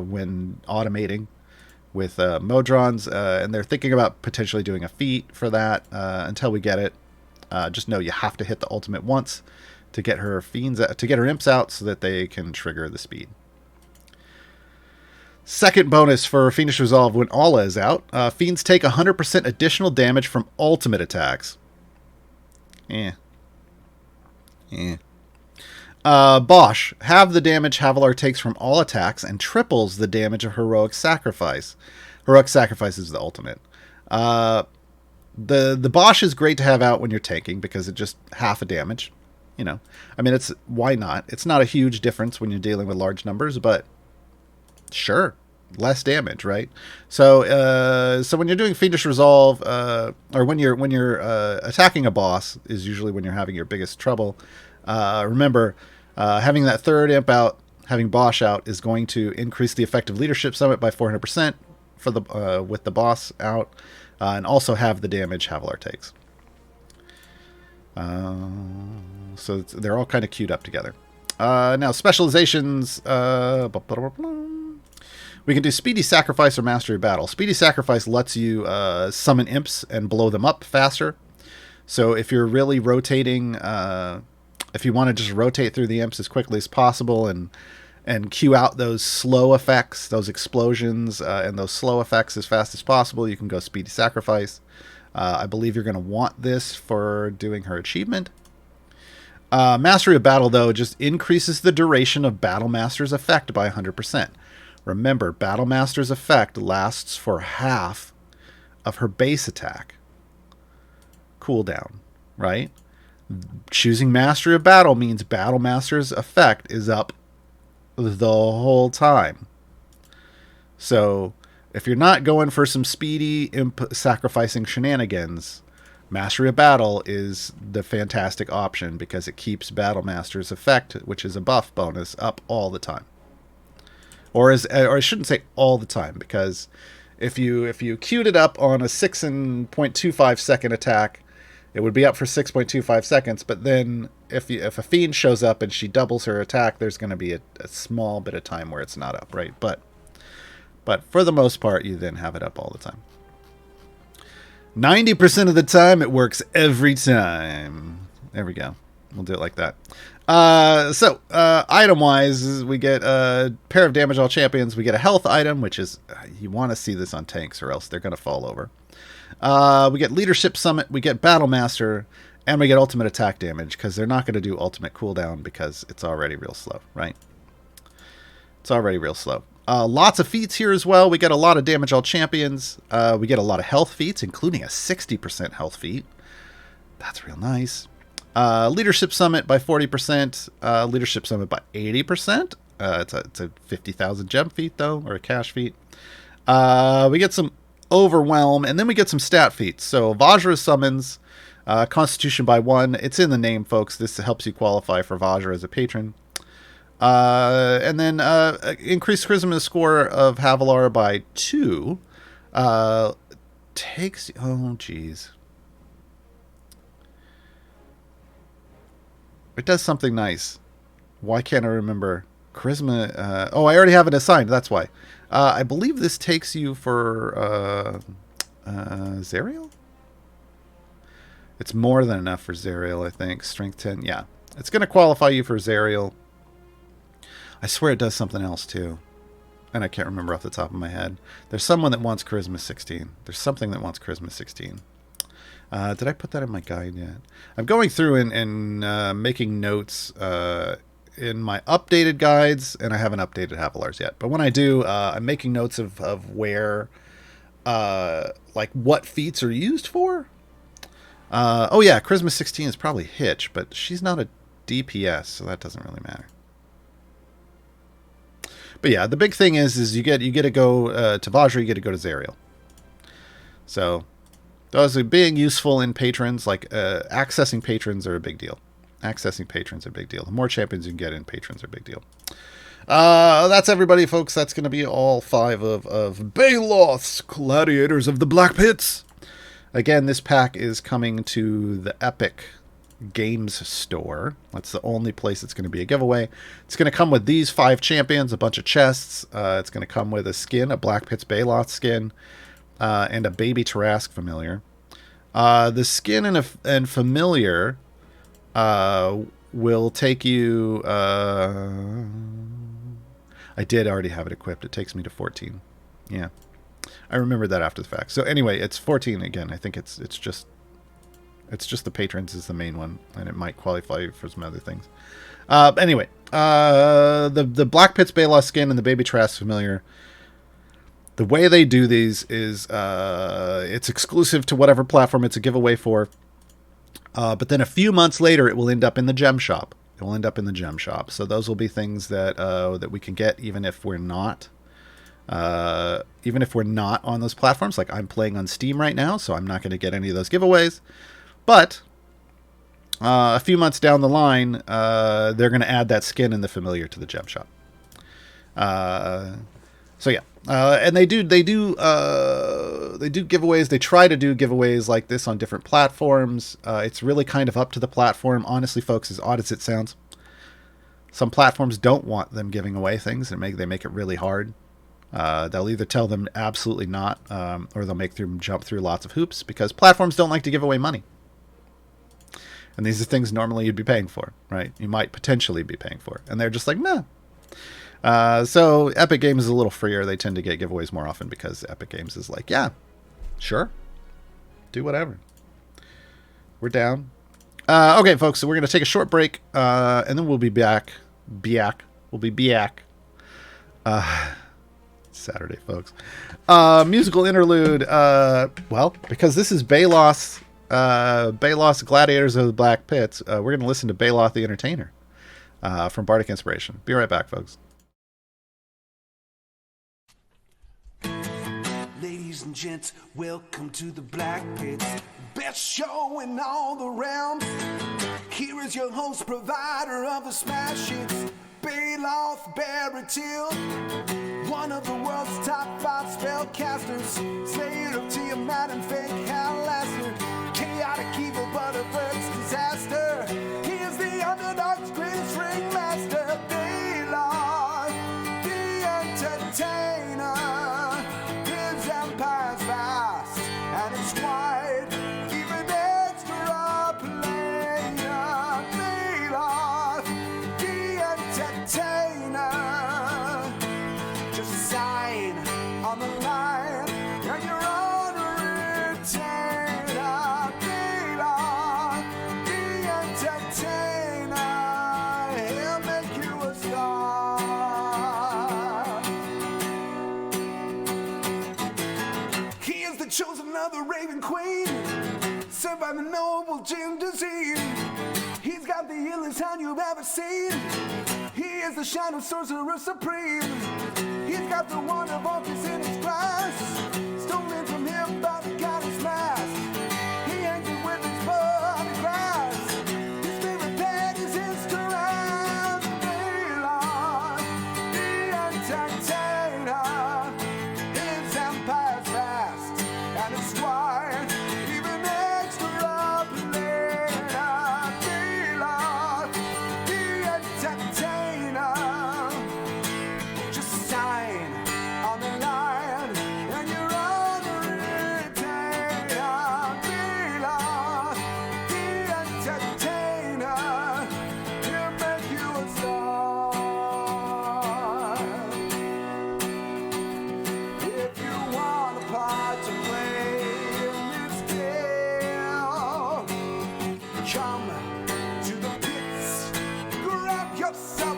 when automating with Modrons, and they're thinking about potentially doing a feat for that. Until we get it, just know you have to hit the ultimate once to get her fiends, to get her imps out, so that they can trigger the speed. Second bonus for Fiendish Resolve when Alla is out. Fiends take 100% additional damage from ultimate attacks. Bosch. Have the damage Havilar takes from all attacks and triples the damage of Heroic Sacrifice. Heroic Sacrifice is the ultimate. The Bosch is great to have out when you're tanking because it's just half a damage. You know, I mean, why not? It's not a huge difference when you're dealing with large numbers, but sure, less damage, right? So when you're doing Fiendish Resolve, or when you're attacking a boss, is usually when you're having your biggest trouble. Remember, having that third imp out, having Bosch out, is going to increase the effective leadership summit by 400% for the with the boss out, and also have the damage Havilar takes. So they're all kind of queued up together. Now, specializations. We can do Speedy Sacrifice or Mastery of Battle. Speedy Sacrifice lets you summon imps and blow them up faster. So if you're really rotating, if you want to just rotate through the imps as quickly as possible and queue out those slow effects, those explosions, and those slow effects as fast as possible, you can go Speedy Sacrifice. I believe you're going to want this for doing her achievement. Mastery of Battle, though, just increases the duration of Battle Master's effect by 100%. Remember, Battle Master's effect lasts for half of her base attack cooldown, right? Choosing Mastery of Battle means Battle Master's effect is up the whole time. So, if you're not going for some speedy imp sacrificing shenanigans, Mastery of Battle is the fantastic option because it keeps Battle Master's effect, which is a buff bonus, up all the time. Or I shouldn't say all the time, because if you queued it up on a 6.25 second attack, it would be up for 6.25 seconds. But then if a fiend shows up and she doubles her attack, there's going to be a small bit of time where it's not up, right? But for the most part, you then have it up all the time. 90% of the time, it works every time. There we go. We'll do it like that. Item-wise, we get a pair of Damage All Champions. We get a health item, which is, you want to see this on tanks or else they're going to fall over. We get Leadership Summit, we get Battle Master, and we get Ultimate Attack Damage, because they're not going to do Ultimate Cooldown because it's already real slow, right? It's already real slow. Lots of feats here as well. We get a lot of Damage All Champions. We get a lot of health feats, including a 60% health feat. That's real nice. Leadership Summit by 40%. Leadership Summit by 80%. It's a 50,000 gem feat, though, or a cash feat. We get some Overwhelm, and then we get some stat feats. So Vajra summons Constitution by 1. It's in the name, folks. This helps you qualify for Vajra as a patron. And then increased charisma score of Havilar by 2. Takes... Oh, geez. It does something nice. Why can't I remember? Charisma... oh, I already have it assigned. That's why. I believe this takes you for Zariel? It's more than enough for Zariel, I think. Strength 10. Yeah. It's going to qualify you for Zariel. I swear it does something else, too. And I can't remember off the top of my head. There's someone that wants Charisma 16. There's something that wants Charisma 16. Did I put that in my guide yet? I'm going through and making notes in my updated guides, and I haven't updated Havilars yet. But when I do, I'm making notes of where, like what feats are used for. Oh yeah, Charisma 16 is probably Hitch, but she's not a DPS, so that doesn't really matter. But yeah, the big thing is you get to go to Vajra, you get to go to Zariel. So those are being useful in patrons, like accessing patrons are a big deal. Accessing patrons are a big deal. The more champions you can get in patrons are a big deal. That's everybody, folks. That's going to be all 5 of Baloth's Gladiators of the Black Pits. Again, this pack is coming to the Epic Games store. That's the only place it's going to be a giveaway. It's going to come with these 5 champions, a bunch of chests. It's going to come with a skin, a Black Pits Baloth skin, and a Baby Tarrasque familiar. The skin and familiar will take you... I did already have it equipped. It takes me to 14. Yeah. I remembered that after the fact. So anyway, it's 14 again. I think it's just the patrons is the main one, and it might qualify for some other things. Anyway, the Black Pits Baloth skin and the Baby Tarrasque familiar. The way they do these is it's exclusive to whatever platform it's a giveaway for. But then a few months later, it will end up in the gem shop. It will end up in the gem shop. So those will be things that that we can get even if we're not on those platforms. Like I'm playing on Steam right now, so I'm not going to get any of those giveaways. But a few months down the line, they're going to add that skin and the familiar to the gem shop. So yeah, and they do giveaways. They try to do giveaways like this on different platforms. It's really kind of up to the platform, honestly, folks. As odd as it sounds, some platforms don't want them giving away things, and they make it really hard. They'll either tell them absolutely not, or they'll make them jump through lots of hoops because platforms don't like to give away money. And these are things normally you'd be paying for, right? You might potentially be paying for, and they're just like, no. So Epic Games is a little freer. They tend to get giveaways more often because Epic Games is like, yeah, sure, do whatever. We're down. Okay, folks, so we're going to take a short break, and then we'll be back. We'll be back. Saturday, folks. Musical interlude. Well, because this is Baloth's Gladiators of the Black Pits, we're going to listen to Baloth the Entertainer from Bardic Inspiration. Be right back, folks. Ladies and gents, welcome to the Black Pits, best show in all the realms. Here is your host, provider of the smash hits, Baloth Baratil, one of the world's top 5 spellcasters, slayer of Tiamat and fake Hal Lassner, chaotic evil but a first disaster. He is the underdog's greatest ringmaster, Baloth the Entertainer. His empire's vast and it's wide, even extra player. Baloth the Entertainer. Just a sign on the line, and you're on a retainer. Baloth the Entertainer. He'll make you a star. He is the chosen of the Raven Queen, served by the noble Jim Dezine. He's got the illest hound you've ever seen. He is the shadow sorcerer supreme. He's got the one of Orcus in his grasp, stolen from him by the goddess mask. He hangs it with his bloody glass. His favorite pet is his Taran. Baloth the Entertainer. His empire's vast and it's wide, even extra plainer. Baloth the Entertainer. Just a sign on the line, and you're on the retainer. Baloth the Entertainer. He'll make you a star. If you want a part to play in this game, come to the pits, grab yourself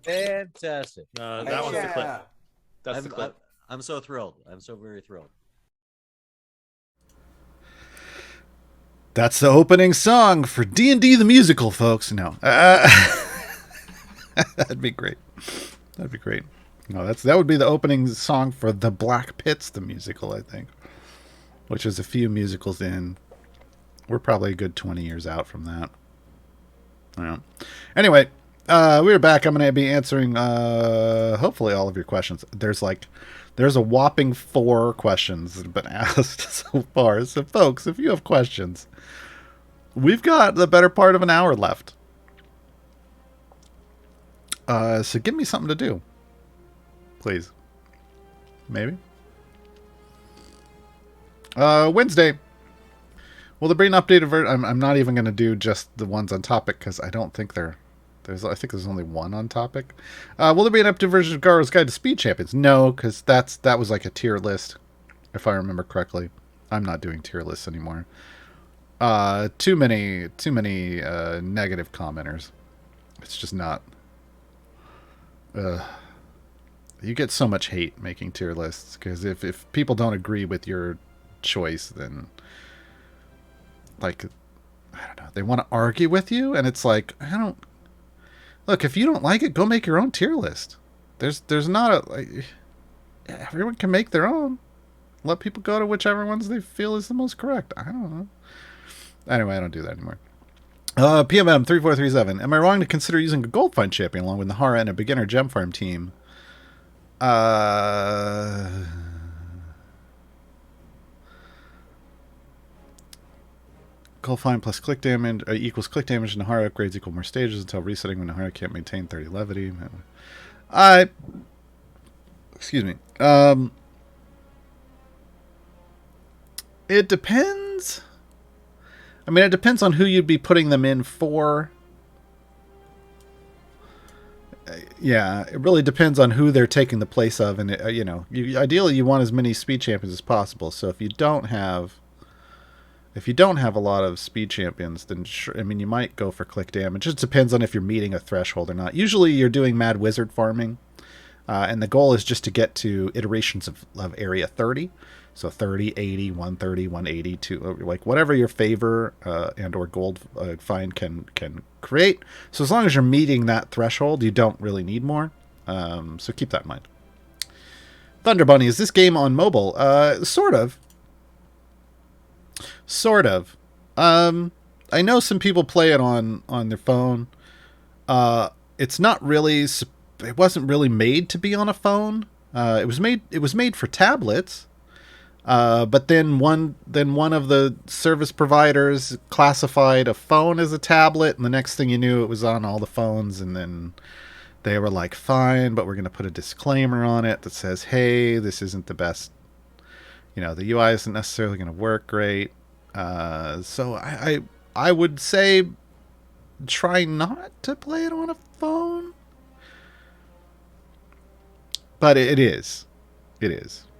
Fantastic. That one's the clip. Yeah. That's the clip. I'm so thrilled. I'm so very thrilled. That's the opening song for D&D the musical, folks. No, that'd be great. That'd be great. No, that would be the opening song for The Black Pits the musical, I think, which is a few musicals in. We're probably a good 20 years out from that. Yeah. Anyway, we're back. I'm going to be answering hopefully all of your questions. There's a whopping 4 questions that have been asked so far. So, folks, if you have questions, we've got the better part of an hour left. So give me something to do. Please. Maybe. Wednesday. Will there be an updated version? I'm not even going to do just the ones on topic because I don't think I think there's only one on topic. Will there be an updated version of Garo's Guide to Speed Champions? No, because that was like a tier list, if I remember correctly. I'm not doing tier lists anymore. Too many negative commenters. It's just not. You get so much hate making tier lists because if people don't agree with your choice, then like I don't know, they want to argue with you, and it's like I don't. Look, if you don't like it, go make your own tier list. There's not everyone can make their own. Let people go to whichever ones they feel is the most correct. I don't know. Anyway, I don't do that anymore. PMM 3437. Am I wrong to consider using a gold find champion along with Nahara and a beginner gem farm team? Gold find plus click damage equals click damage. Nahara upgrades equal more stages until resetting when Nahara can't maintain 30 levity. Excuse me. It depends. I mean, it depends on who you'd be putting them in for. Yeah, it really depends on who they're taking the place of, and ideally you want as many speed champions as possible. So if you don't have a lot of speed champions, then sure, I mean you might go for click damage. It just depends on if you're meeting a threshold or not. Usually you're doing Mad Wizard farming, and the goal is just to get to iterations of area 30. So 30, 80, 130, 180, like whatever your favor and or gold find can create. So as long as you're meeting that threshold, you don't really need more. So keep that in mind. Thunder Bunny, is this game on mobile? Sort of. I know some people play it on their phone. It's not really. It wasn't really made to be on a phone. It was made for tablets. But then one of the service providers classified a phone as a tablet, and the next thing you knew, it was on all the phones. And then they were like, "Fine, but we're going to put a disclaimer on it that says, hey, this isn't the best. The UI isn't necessarily going to work great." So I would say try not to play it on a phone, but it is.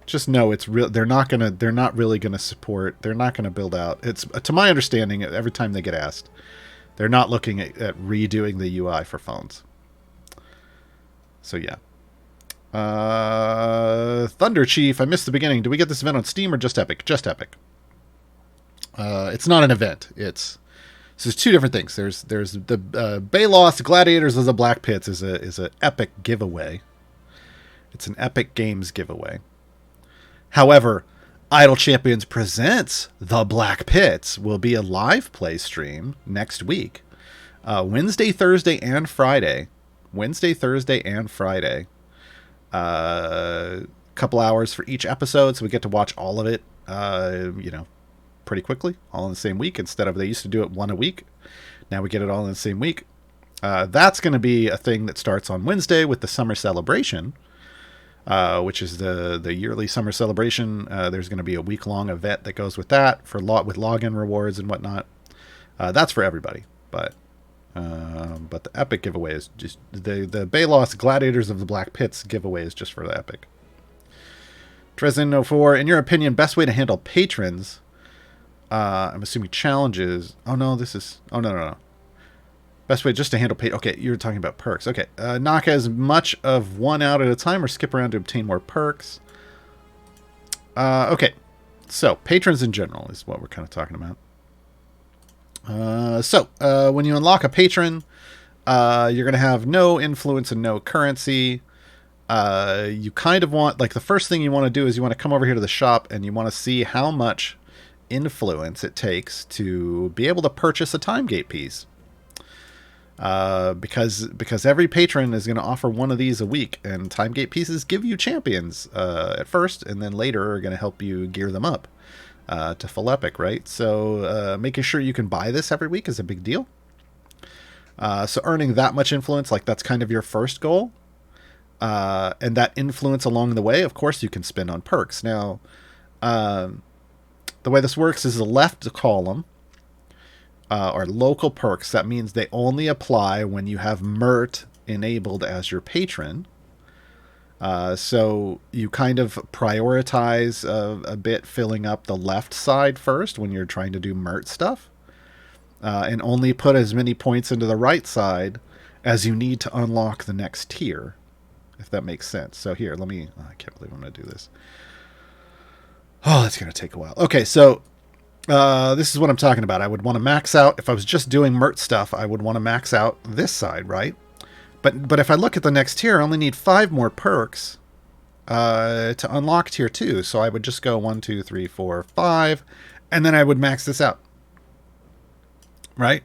Just know it's real. They're not really gonna support. They're not gonna build out. It's to my understanding. Every time they get asked, they're not looking at redoing the UI for phones. So yeah. Thunder Chief, I missed the beginning. Do we get this event on Steam or just Epic? Just Epic. It's not an event. So there's two different things. There's the Balos Gladiators of the Black Pits is a Epic giveaway. It's an Epic Games giveaway. However, Idle Champions Presents The Black Pits will be a live play stream next week. Wednesday, Thursday, and Friday. Couple hours for each episode, so we get to watch all of it, pretty quickly, all in the same week. Instead of, they used to do it one a week. Now we get it all in the same week. That's going to be a thing that starts on Wednesday with the Summer Celebration. Which is the yearly summer celebration. There's going to be a week-long event that goes with that with login rewards and whatnot. That's for everybody, but the Epic giveaway is just the Balos Gladiators of the Black Pits giveaway is just for the Epic. Trezin04, in your opinion, best way to handle patrons? I'm assuming challenges. Oh no. Best way just to handle okay, you're talking about perks. Okay, knock as much of one out at a time or skip around to obtain more perks. Okay, so patrons in general is what we're kind of talking about. When you unlock a patron, you're going to have no influence and no currency. You kind of want, like, the first thing you want to do is you want to come over here to the shop and you want to see how much influence it takes to be able to purchase a time gate piece. Because every patron is going to offer one of these a week, and time gate pieces give you champions at first, and then later are going to help you gear them up to full epic, right? So making sure you can buy this every week is a big deal. So earning that much influence, like, that's kind of your first goal. And that influence along the way, of course, you can spend on perks. Now, the way this works is the left column are local perks. That means they only apply when you have Mert enabled as your patron. So you kind of prioritize a bit filling up the left side first when you're trying to do Mert stuff. And only put as many points into the right side as you need to unlock the next tier, if that makes sense. So here, I can't believe I'm going to do this. Oh, that's going to take a while. Okay, so this is what I'm talking about. I would want to max out, if I was just doing Mert stuff, I would want to max out this side, right? But if I look at the next tier, I only need 5 more perks to unlock tier 2. So I would just go 1, 2, 3, 4, 5, and then I would max this out. Right?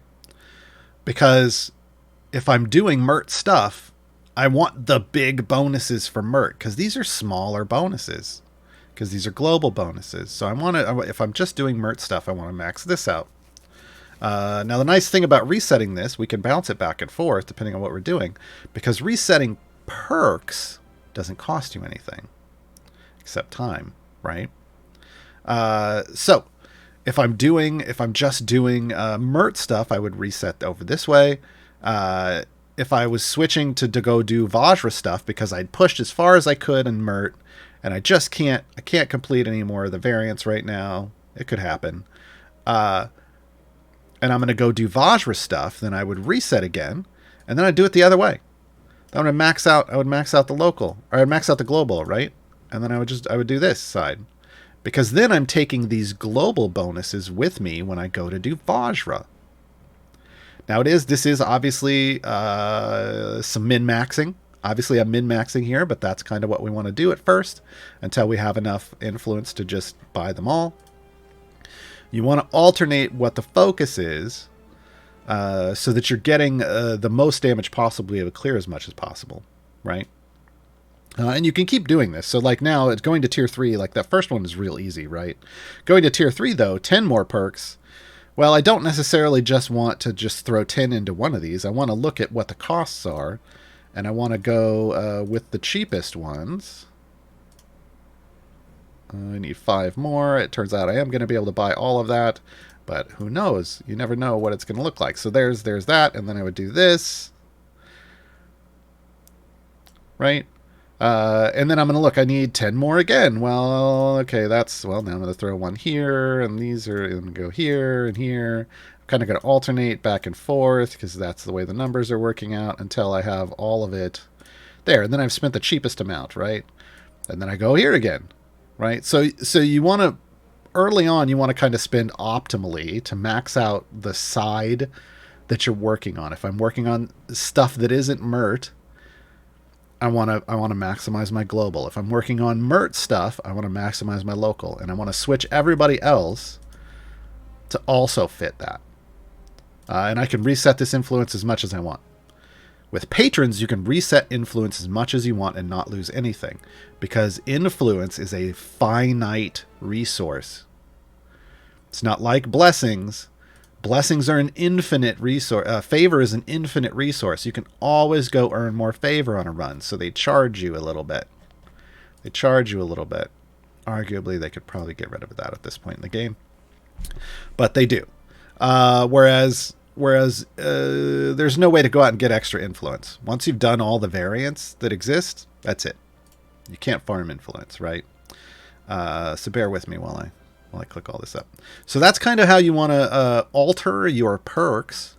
Because if I'm doing Mert stuff, I want the big bonuses for Mert, because these are smaller bonuses, because these are global bonuses. So if I'm just doing Mert stuff, I want to max this out. Now, the nice thing about resetting this, we can bounce it back and forth depending on what we're doing, because resetting perks doesn't cost you anything except time, right? So if I'm just doing Mert stuff, I would reset over this way. If I was switching to go do Vajra stuff because I'd pushed as far as I could in Mert, and I can't complete any more of the variants right now. It could happen. And I'm going to go do Vajra stuff, then I would reset again, and then I'd do it the other way. I would max out the local, or I'd max out the global, right? And then I would do this side. Because then I'm taking these global bonuses with me when I go to do Vajra. Now this is obviously some min-maxing. Obviously I'm min-maxing here, but that's kind of what we want to do at first until we have enough influence to just buy them all. You want to alternate what the focus is so that you're getting the most damage possibly to clear as much as possible, right? And you can keep doing this. So like now it's going to tier 3, like that first one is real easy, right? Going to tier 3 though, 10 more perks. Well, I don't necessarily just want to just throw 10 into one of these. I want to look at what the costs are, and I want to go with the cheapest ones. I need 5 more. It turns out I am going to be able to buy all of that, but who knows? You never know what it's going to look like. So there's that, and then I would do this, right? And then I'm going to look, I need 10 more again. Well, okay, now I'm going to throw one here, and these are going to go here and here. I'm kind of going to alternate back and forth because that's the way the numbers are working out until I have all of it there. And then I've spent the cheapest amount, right? And then I go here again, right? So you want to, early on, you want to kind of spend optimally to max out the side that you're working on. If I'm working on stuff that isn't Mert, I want to maximize my global. If I'm working on Mert stuff, I want to maximize my local, and I want to switch everybody else to also fit that. And I can reset this influence as much as I want. With patrons, you can reset influence as much as you want and not lose anything, because influence is a finite resource. It's not like blessings. Blessings are an infinite resource. Favor is an infinite resource. You can always go earn more favor on a run, so they charge you a little bit. Arguably, they could probably get rid of that at this point in the game, but they do. Whereas there's no way to go out and get extra influence. Once you've done all the variants that exist, that's it. You can't farm influence, right? So bear with me while I click all this up. So that's kind of how you want to alter your perks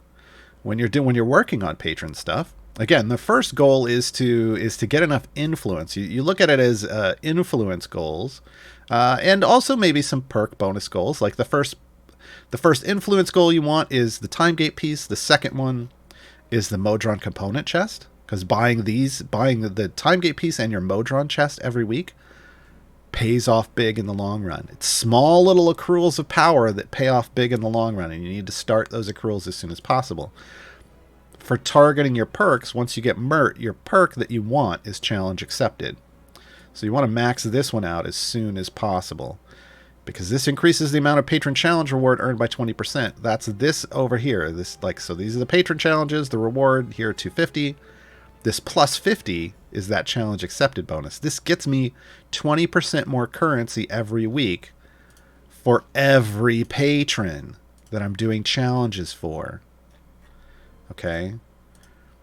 when you're working on patron stuff. Again, the first goal is to get enough influence. You look at it as influence goals, and also maybe some perk bonus goals. Like the first influence goal you want is the time gate piece. The second one is the Modron component chest, because buying the time gate piece and your Modron chest every week pays off big in the long run. It's small little accruals of power that pay off big in the long run, and you need to start those accruals as soon as possible. For targeting your perks, once you get Mert, your perk that you want is challenge accepted. So you want to max this one out as soon as possible, because this increases the amount of patron challenge reward earned by 20%. That's this over here. So these are the patron challenges, the reward here 250. This plus 50 is that challenge accepted bonus. This gets me 20% more currency every week for every patron that I'm doing challenges for. Okay,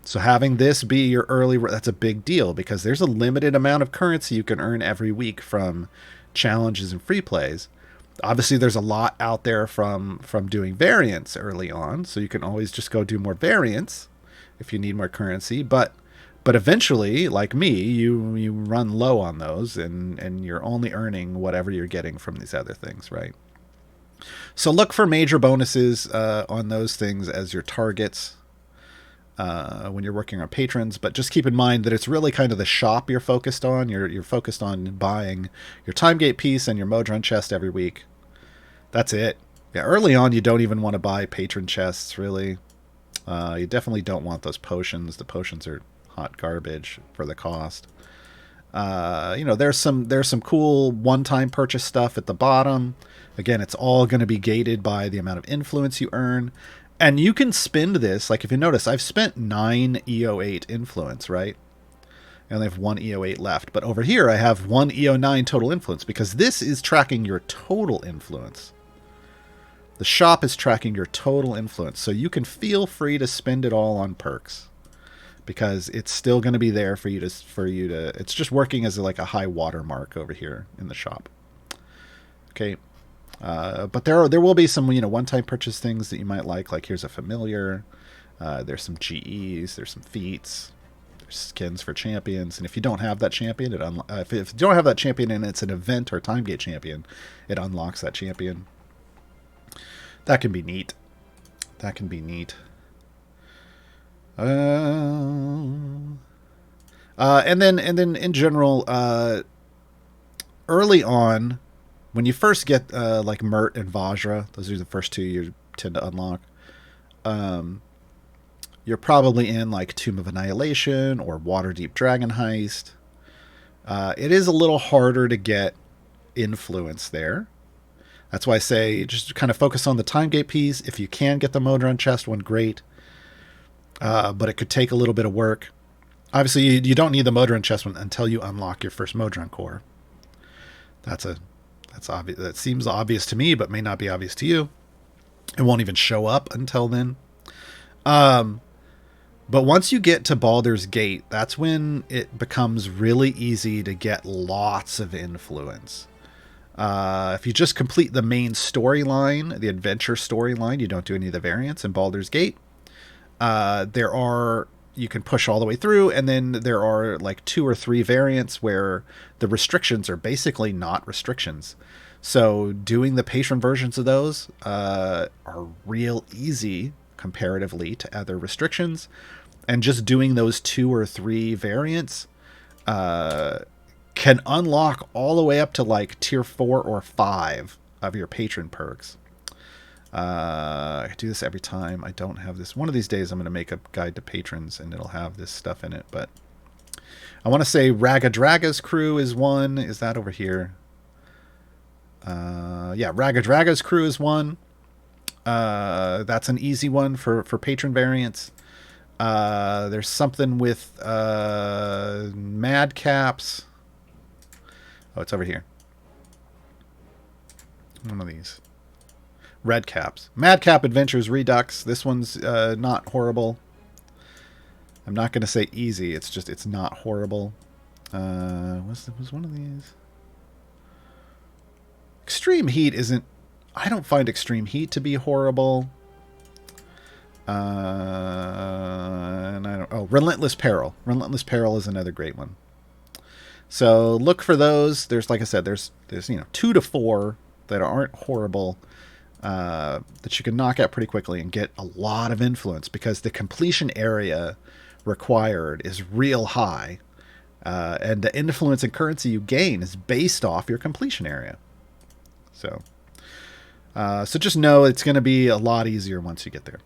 so having this be your early, that's a big deal, because there's a limited amount of currency you can earn every week from challenges and free plays. Obviously, there's a lot out there from doing variants early on, so you can always just go do more variants if you need more currency. But eventually, like me, you run low on those, and you're only earning whatever you're getting from these other things, right? So look for major bonuses on those things as your targets when you're working on patrons, but just keep in mind that it's really kind of the shop you're focused on. You're focused on buying your time gate piece and your Modron chest every week. That's it. Yeah, early on you don't even want to buy patron chests, really. You definitely don't want those potions. The potions are hot garbage for the cost. There's some cool one-time purchase stuff at the bottom. Again, it's all going to be gated by the amount of influence you earn. And you can spend this, like if you notice, I've spent 9 EO8 influence, right? I only have 1 EO8 left. But over here, I have 1 EO9 total influence, because this is tracking your total influence. The shop is tracking your total influence. So you can feel free to spend it all on perks, because it's still going to be there for you to. It's just working as like a high watermark over here in the shop. Okay. But there will be some one-time purchase things that you might like here's a familiar, there's some GEs, there's some feats, there's skins for champions, and if you don't have that champion, if you don't have that champion and it's an event or time gate champion, it unlocks that champion. That can be neat. And then in general, early on, when you first get like Mert and Vajra, those are the first two you tend to unlock. You're probably in like Tomb of Annihilation or Waterdeep Dragon Heist. It is a little harder to get influence there. That's why I say just kind of focus on the time gate piece. If you can get the Modron chest one, great. But it could take a little bit of work. Obviously, you don't need the Modron chest one until you unlock your first Modron core. That's obvious. That seems obvious to me, but may not be obvious to you. It won't even show up until then. But once you get to Baldur's Gate, that's when it becomes really easy to get lots of influence. If you just complete the main storyline, the adventure storyline, you don't do any of the variants in Baldur's Gate. You can push all the way through, and then there are like 2 or 3 variants where the restrictions are basically not restrictions. So doing the patron versions of those are real easy comparatively to other restrictions, and just doing those 2 or 3 variants can unlock all the way up to like tier 4 or 5 of your patron perks. I do this every time. I don't have this. One of these days I'm going to make a guide to patrons and it'll have this stuff in it. But I want to say Ragadraga's crew is one. Is that over here? Yeah, Ragadraga's crew is one. That's an easy one for patron variants. There's something with Madcaps. Oh, it's over here. One of these. Red Caps. Madcap Adventures Redux. This one's not horrible. I'm not going to say easy. It's not horrible. Was one of these? Extreme Heat isn't... I don't find Extreme Heat to be horrible. And I don't. Oh, Relentless Peril. Relentless Peril is another great one. So look for those. There's, like I said, there's 2 to 4 that aren't horrible, that you can knock out pretty quickly and get a lot of influence, because the completion area required is real high, and the influence and currency you gain is based off your completion area. So just know it's going to be a lot easier once you get there.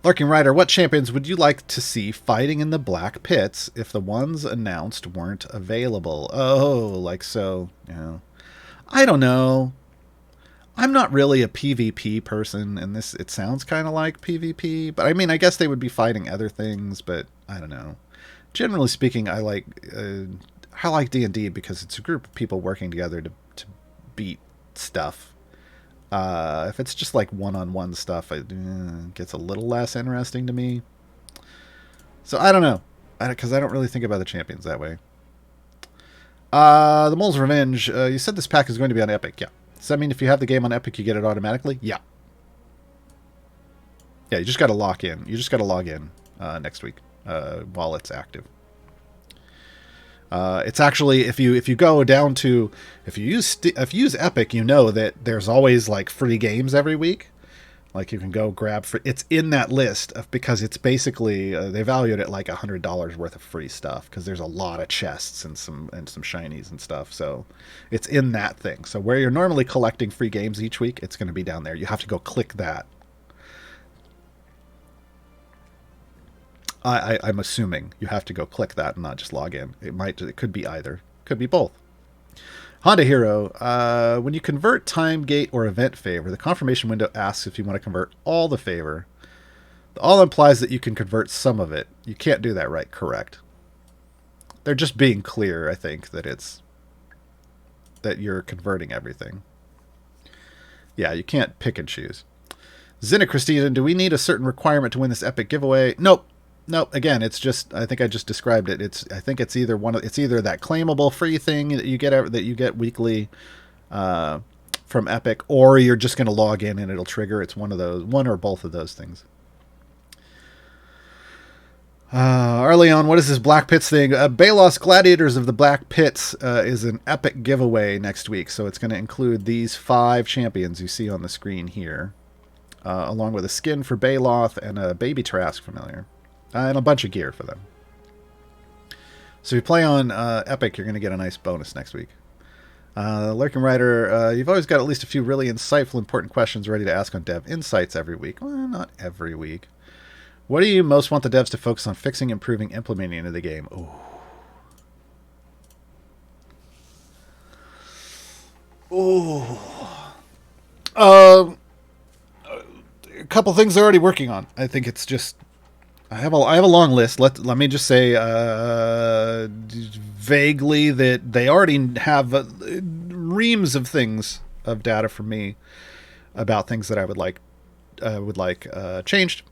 Lurking Rider, what champions would you like to see fighting in the Black Pits if the ones announced weren't available? Oh, like so, I don't know. I'm not really a PvP person, and it sounds kind of like PvP, but I mean, I guess they would be fighting other things, but I don't know. Generally speaking, I like D&D because it's a group of people working together to beat stuff. If it's just like one-on-one stuff, it gets a little less interesting to me. So I don't know, because I don't really think about the champions that way. The Mole's Revenge. You said this pack is going to be on Epic. Yeah. Does that mean if you have the game on Epic, you get it automatically? Yeah. Yeah, you just got to lock in. You just got to log in next week while it's active. It's actually, if you go down to, if you use Epic, you know that there's always like free games every week. Like you can go grab it's in that list because it's basically they value it at like $100 worth of free stuff, because there's a lot of chests and some shinies and stuff. So it's in that thing. So where you're normally collecting free games each week, it's going to be down there. You have to go click that. I'm assuming you have to go click that and not just log in. It could be either. Could be both. Honda Hero, when you convert time gate or event favor, the confirmation window asks if you want to convert all the favor. The all implies that you can convert some of it. You can't do that, right? Correct. They're just being clear, I think, that you're converting everything. Yeah, you can't pick and choose. Zinna Christina, do we need a certain requirement to win this epic giveaway? Nope. Again, it's just, I think I just described it. I think it's either it's either that claimable free thing that you get weekly from Epic, or you're just going to log in and it'll trigger. It's one or both of those things. Arleon, what is this Black Pits thing? Balos Gladiators of the Black Pits is an epic giveaway next week, so it's going to include these 5 champions you see on the screen here, along with a skin for Baloth and a Baby Trask familiar. And a bunch of gear for them. So if you play on Epic, you're going to get a nice bonus next week. Lurking Rider, you've always got at least a few really insightful, important questions ready to ask on Dev Insights every week. Well, not every week. What do you most want the devs to focus on fixing, improving, implementing into the game? A couple things they're already working on. I think it's just... I have a long list. Let me just say vaguely that they already have reams of things of data from me about things that I would like changed.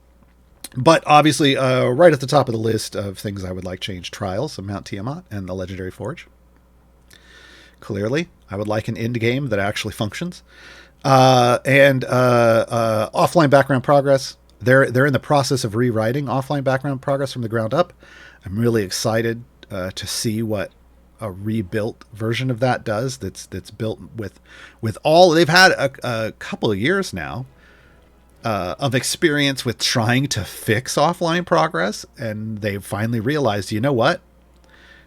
But obviously, right at the top of the list of things I would like changed, Trials of Mount Tiamat and the Legendary Forge. Clearly, I would like an end game that actually functions, and offline background progress. They're in the process of rewriting offline background progress from the ground up. I'm really excited to see what a rebuilt version of that does. That's built with all they've had a couple of years now of experience with trying to fix offline progress, and they've finally realized, you know what?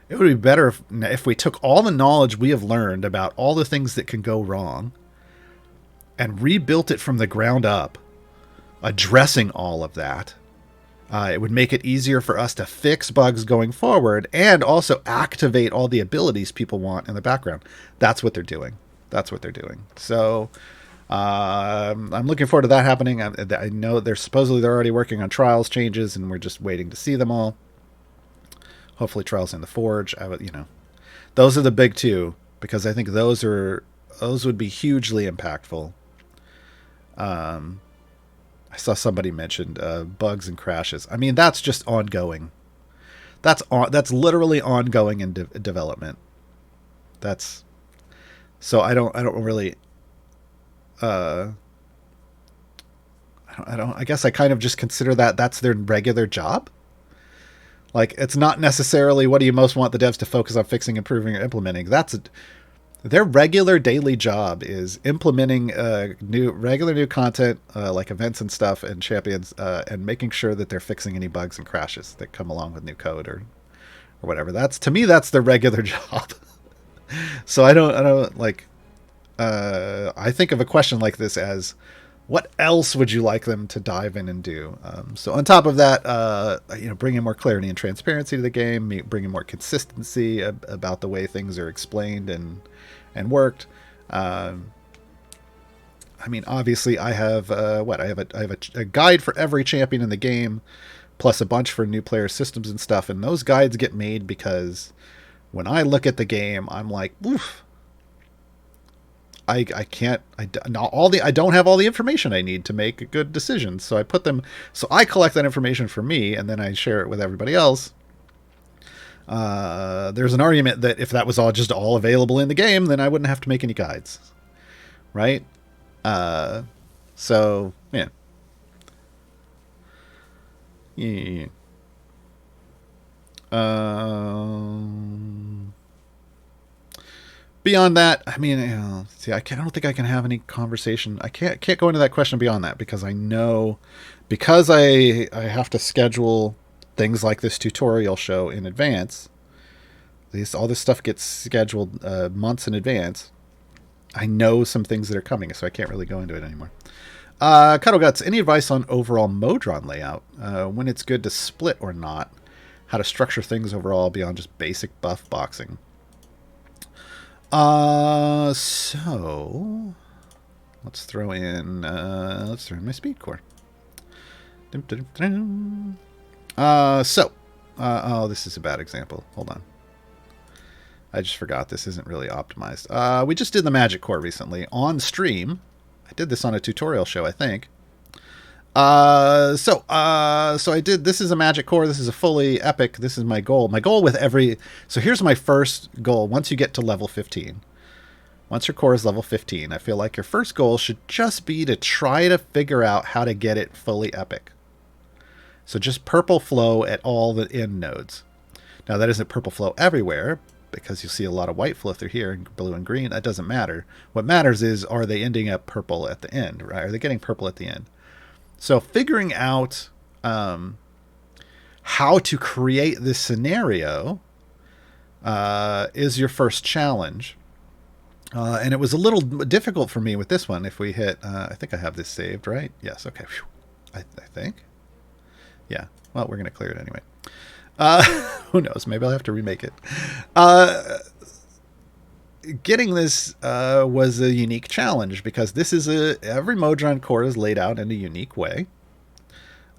It would be better if we took all the knowledge we have learned about all the things that can go wrong and rebuilt it from the ground up, addressing all of that. It would make it easier for us to fix bugs going forward and also activate all the abilities people want in the background. That's what they're doing. So I'm looking forward to that happening. I know they're already working on Trials changes, and we're just waiting to see them all. Hopefully Trials in the Forge. Those are the big two, because I think those would be hugely impactful. I saw somebody mentioned bugs and crashes. I mean, that's just ongoing. That's literally ongoing in development. So I don't really. I guess I kind of just consider that's their regular job. Like, it's not necessarily what do you most want the devs to focus on fixing, improving, or implementing. Their regular daily job is implementing regular new content, like events and stuff and champions, and making sure that they're fixing any bugs and crashes that come along with new code or whatever. To me, that's their regular job. So I don't like, I think of a question like this as, what else would you like them to dive in and do? So on top of that, bringing more clarity and transparency to the game, bringing more consistency about the way things are explained and worked. I mean, obviously, I have I have a guide for every champion in the game, plus a bunch for new player systems and stuff. And those guides get made because when I look at the game, I'm like, oof. I don't have all the information I need to make good decisions. So I collect that information for me, and then I share it with everybody else. There's an argument that if that was all available in the game, then I wouldn't have to make any guides, right? So yeah. Yeah. Beyond that, I mean, I don't think I can have any conversation. I can't go into that question beyond that because I know, because I have to schedule things like this tutorial show in advance. All this stuff gets scheduled months in advance. I know some things that are coming, so I can't really go into it anymore. Cuddle Guts, any advice on overall Modron layout? When it's good to split or not? How to structure things overall beyond just basic buff boxing? So let's throw in my speed core. This is a bad example. Hold on. I just forgot this isn't really optimized. We just did the magic core recently on stream. I did this on a tutorial show, I think. So I did, this is a magic core. This is a fully epic. This is my goal. My goal with so here's my first goal. Once you get to level 15, once your core is level 15, I feel like your first goal should just be to try to figure out how to get it fully epic. So just purple flow at all the end nodes. Now that isn't purple flow everywhere, because you'll see a lot of white flow through here, blue and green. That doesn't matter. What matters is, are they ending up purple at the end, right? Are they getting purple at the end? So figuring out how to create this scenario is your first challenge. And it was a little difficult for me with this one. If we hit, I think I have this saved, right? Yes, okay. I think. Yeah, well, we're going to clear it anyway. Who knows? Maybe I'll have to remake it. Getting this was a unique challenge because this is every Modron core is laid out in a unique way.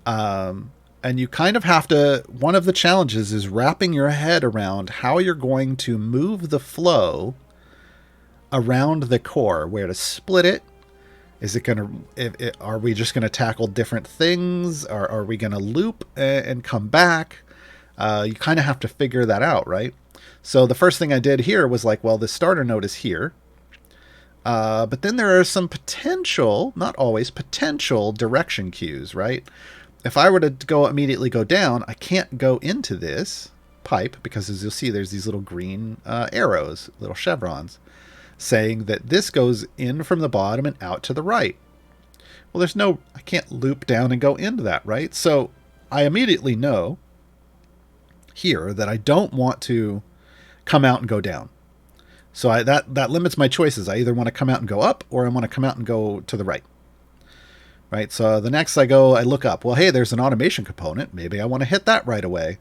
And you kind of have to, one of the challenges is wrapping your head around how you're going to move the flow around the core, where to split it. Is it going to, are we just going to tackle different things? Or are we going to loop and come back? You kind of have to figure that out, right? So the first thing I did here was like, well, the starter node is here. But then there are some potential, not always, potential direction cues, right? If I were to immediately go down, I can't go into this pipe because, as you'll see, there's these little green arrows, little chevrons, saying that this goes in from the bottom and out to the right. Well, I can't loop down and go into that, right? So I immediately know here that I don't want to come out and go down. So that limits my choices. I either want to come out and go up, or I want to come out and go to the right. Right, so the next I look up. Well, hey, there's an automation component. Maybe I want to hit that right away.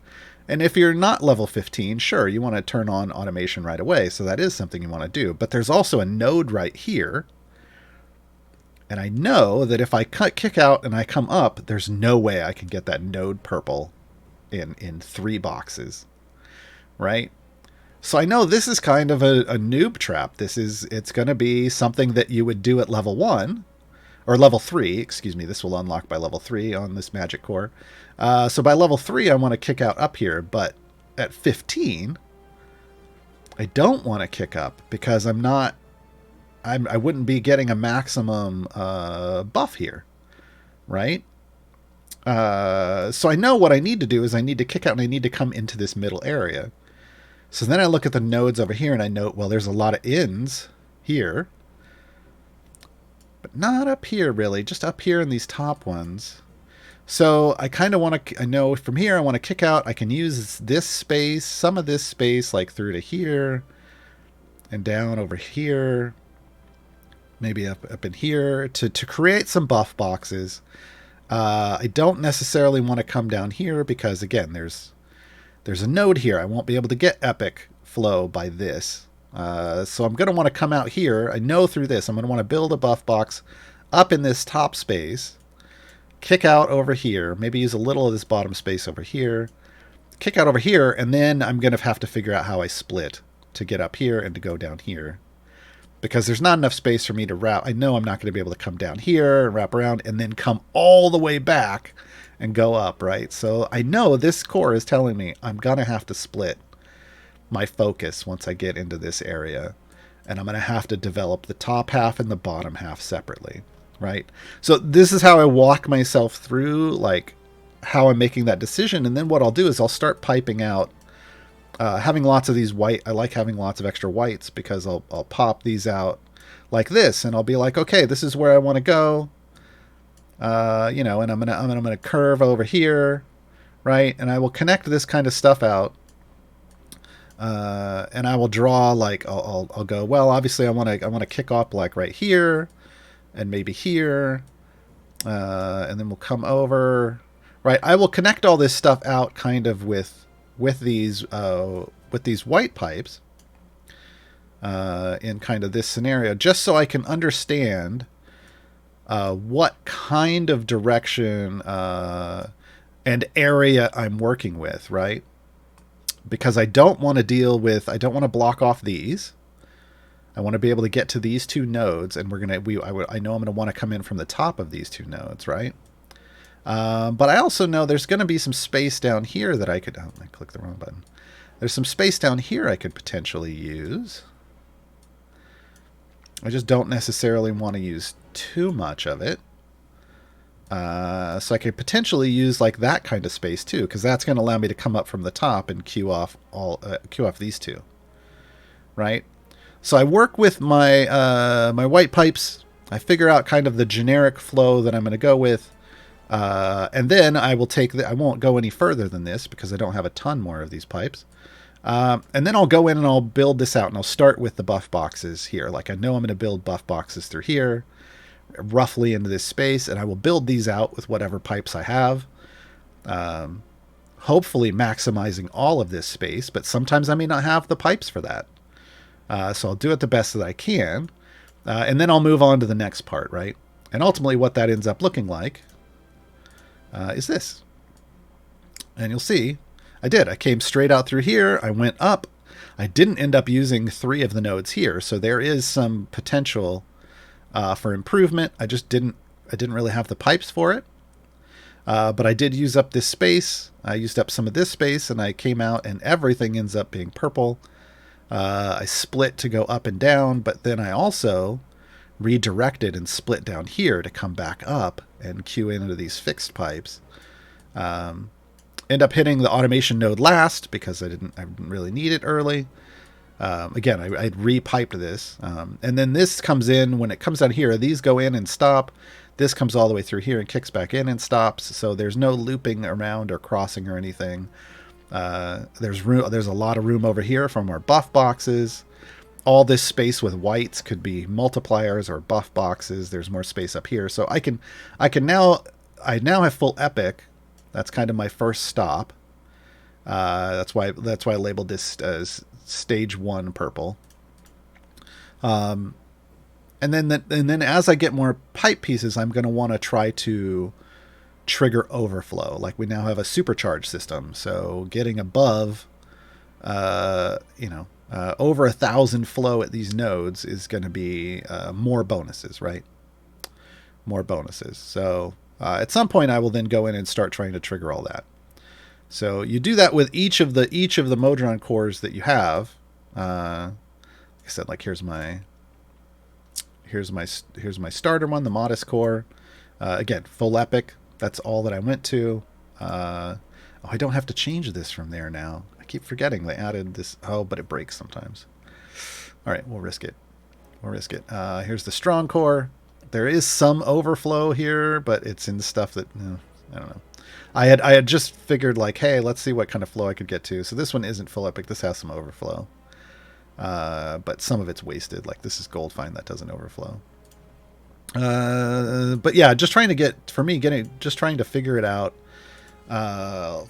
And if you're not level 15, sure, you want to turn on automation right away. So that is something you want to do. But there's also a node right here. And I know that if I kick out and I come up, there's no way I can get that node purple in 3 boxes. Right? So I know this is kind of a noob trap. It's going to be something that you would do at level 1. Or level 3, excuse me. This will unlock by level 3 on this magic core. So by level 3, I want to kick out up here. But at 15, I don't want to kick up because I wouldn't be getting a maximum buff here. right? So I know what I need to do is I need to kick out and I need to come into this middle area. So then I look at the nodes over here and I note, well, there's a lot of ins here, but not up here really, just up here in these top ones. So I kind of want to, I know from here I want to kick out. I can use this space, some of this space, like through to here and down over here, maybe up in here to create some buff boxes. I don't necessarily want to come down here because, again, there's a node here. I won't be able to get epic flow by this. So I'm going to want to come out here. I know through this I'm going to want to build a buff box up in this top space. Kick out over here, maybe use a little of this bottom space over here, kick out over here, and then I'm going to have to figure out how I split to get up here and to go down here. Because there's not enough space for me to wrap. I know I'm not going to be able to come down here and wrap around and then come all the way back and go up, right? So I know this core is telling me I'm going to have to split my focus once I get into this area. And I'm going to have to develop the top half and the bottom half separately. Right? So this is how I walk myself through, like, how I'm making that decision. And then what I'll do is I'll start piping out, having lots of these white. I like having lots of extra whites because I'll pop these out like this, and I'll be like, okay, this is where I want to go. You know, and I'm gonna curve over here, right? And I will connect this kind of stuff out. And I will draw, like, I'll go, well, obviously I want to kick off like right here. And maybe here, and then we'll come over, right? I will connect all this stuff out kind of with these white pipes in kind of this scenario, just so I can understand what kind of direction and area I'm working with, right? Because I don't want to block off these. I want to be able to get to these two nodes, and I know I'm going to want to come in from the top of these two nodes, right? But I also know there's going to be some space down here that I could... Oh, I clicked the wrong button. There's some space down here I could potentially use. I just don't necessarily want to use too much of it. So I could potentially use like that kind of space too, because that's going to allow me to come up from the top and queue off these two, right? So I work with my my white pipes. I figure out kind of the generic flow that I'm going to go with, and then I will I won't go any further than this because I don't have a ton more of these pipes. And then I'll go in and I'll build this out, and I'll start with the buff boxes here. Like I know I'm going to build buff boxes through here, roughly into this space, and I will build these out with whatever pipes I have. Hopefully maximizing all of this space, but sometimes I may not have the pipes for that. So I'll do it the best that I can, and then I'll move on to the next part, right? And ultimately what that ends up looking like is this. And you'll see, I did. I came straight out through here. I went up. I didn't end up using 3 of the nodes here, so there is some potential for improvement. I didn't really have the pipes for it. But I did use up this space. I used up some of this space, and I came out, and everything ends up being purple. I split to go up and down, but then I also redirected and split down here to come back up and queue into these fixed pipes. End up hitting the automation node last because I didn't really need it early. Again, I repiped this. And then this comes in, when it comes down here, these go in and stop. This comes all the way through here and kicks back in and stops. So there's no looping around or crossing or anything. There's a lot of room over here from our buff boxes. All this space with whites could be multipliers or buff boxes. There's more space up here. So I now have full epic. That's kind of my first stop. That's why I labeled this as stage 1 purple. And then as I get more pipe pieces, I'm going to want to try to trigger overflow. Like we now have a supercharged system, so getting above, over 1,000 flow at these nodes is going to be more bonuses, right? More bonuses. So at some point, I will then go in and start trying to trigger all that. So you do that with each of the Modron cores that you have. Like I said, like here's my starter one, the Modest core. Again, full epic. That's all that I went to. I don't have to change this from there now. I keep forgetting they added this. Oh, but it breaks sometimes. All right, we'll risk it. Here's the strong core. There is some overflow here, but it's in the stuff that I don't know. I had just figured like, hey, let's see what kind of flow I could get to. So this one isn't full epic. This has some overflow, but some of it's wasted. Like this is gold fine that doesn't overflow. But yeah, just trying to figure it out.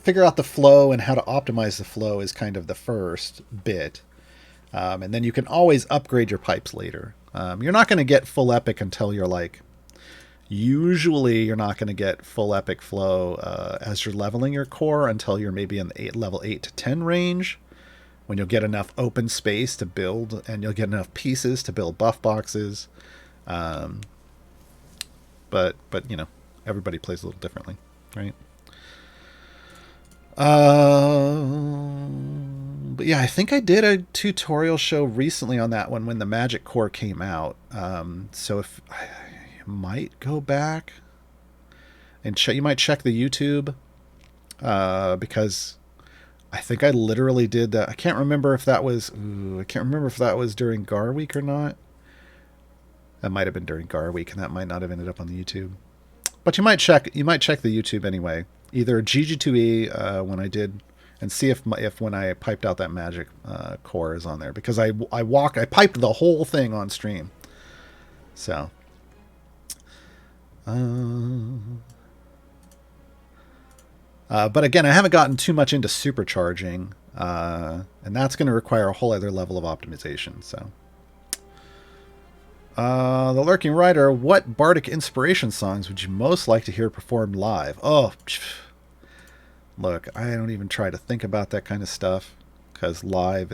Figure out the flow and how to optimize the flow is kind of the first bit. And then you can always upgrade your pipes later. You're not going to get full epic until you're like, usually you're not going to get full epic flow as you're leveling your core until you're maybe in the level 8 to 10 range, when you'll get enough open space to build and you'll get enough pieces to build buff boxes. But you know, everybody plays a little differently, right? But yeah, I think I did a tutorial show recently on that one when the Magic Core came out. So if I might go back and you might check the YouTube, because I think I literally did that. I can't remember if that was during Gar Week or not. That might have been during Gar Week, and that might not have ended up on the YouTube. But you might check the YouTube anyway. Either GG2E when I did, and see if when I piped out that Magic Core is on there, because I piped the whole thing on stream. So, but again, I haven't gotten too much into supercharging, and that's going to require a whole other level of optimization. So. The Lurking Rider, what bardic inspiration songs would you most like to hear performed live? Oh, look, I don't even try to think about that kind of stuff, because live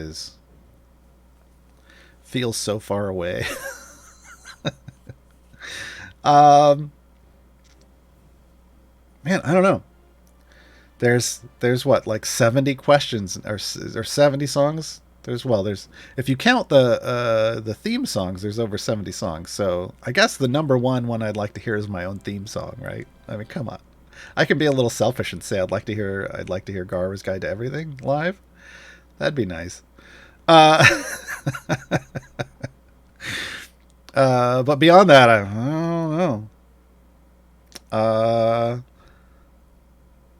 feels so far away. Man, I don't know. There's what, like 70 questions or 70 songs? There's if you count the theme songs, there's over 70 songs. So I guess the number one I'd like to hear is my own theme song, right? I mean, come on. I can be a little selfish and say I'd like to hear Garwa's Guide to Everything live. That'd be nice. But beyond that, I don't know.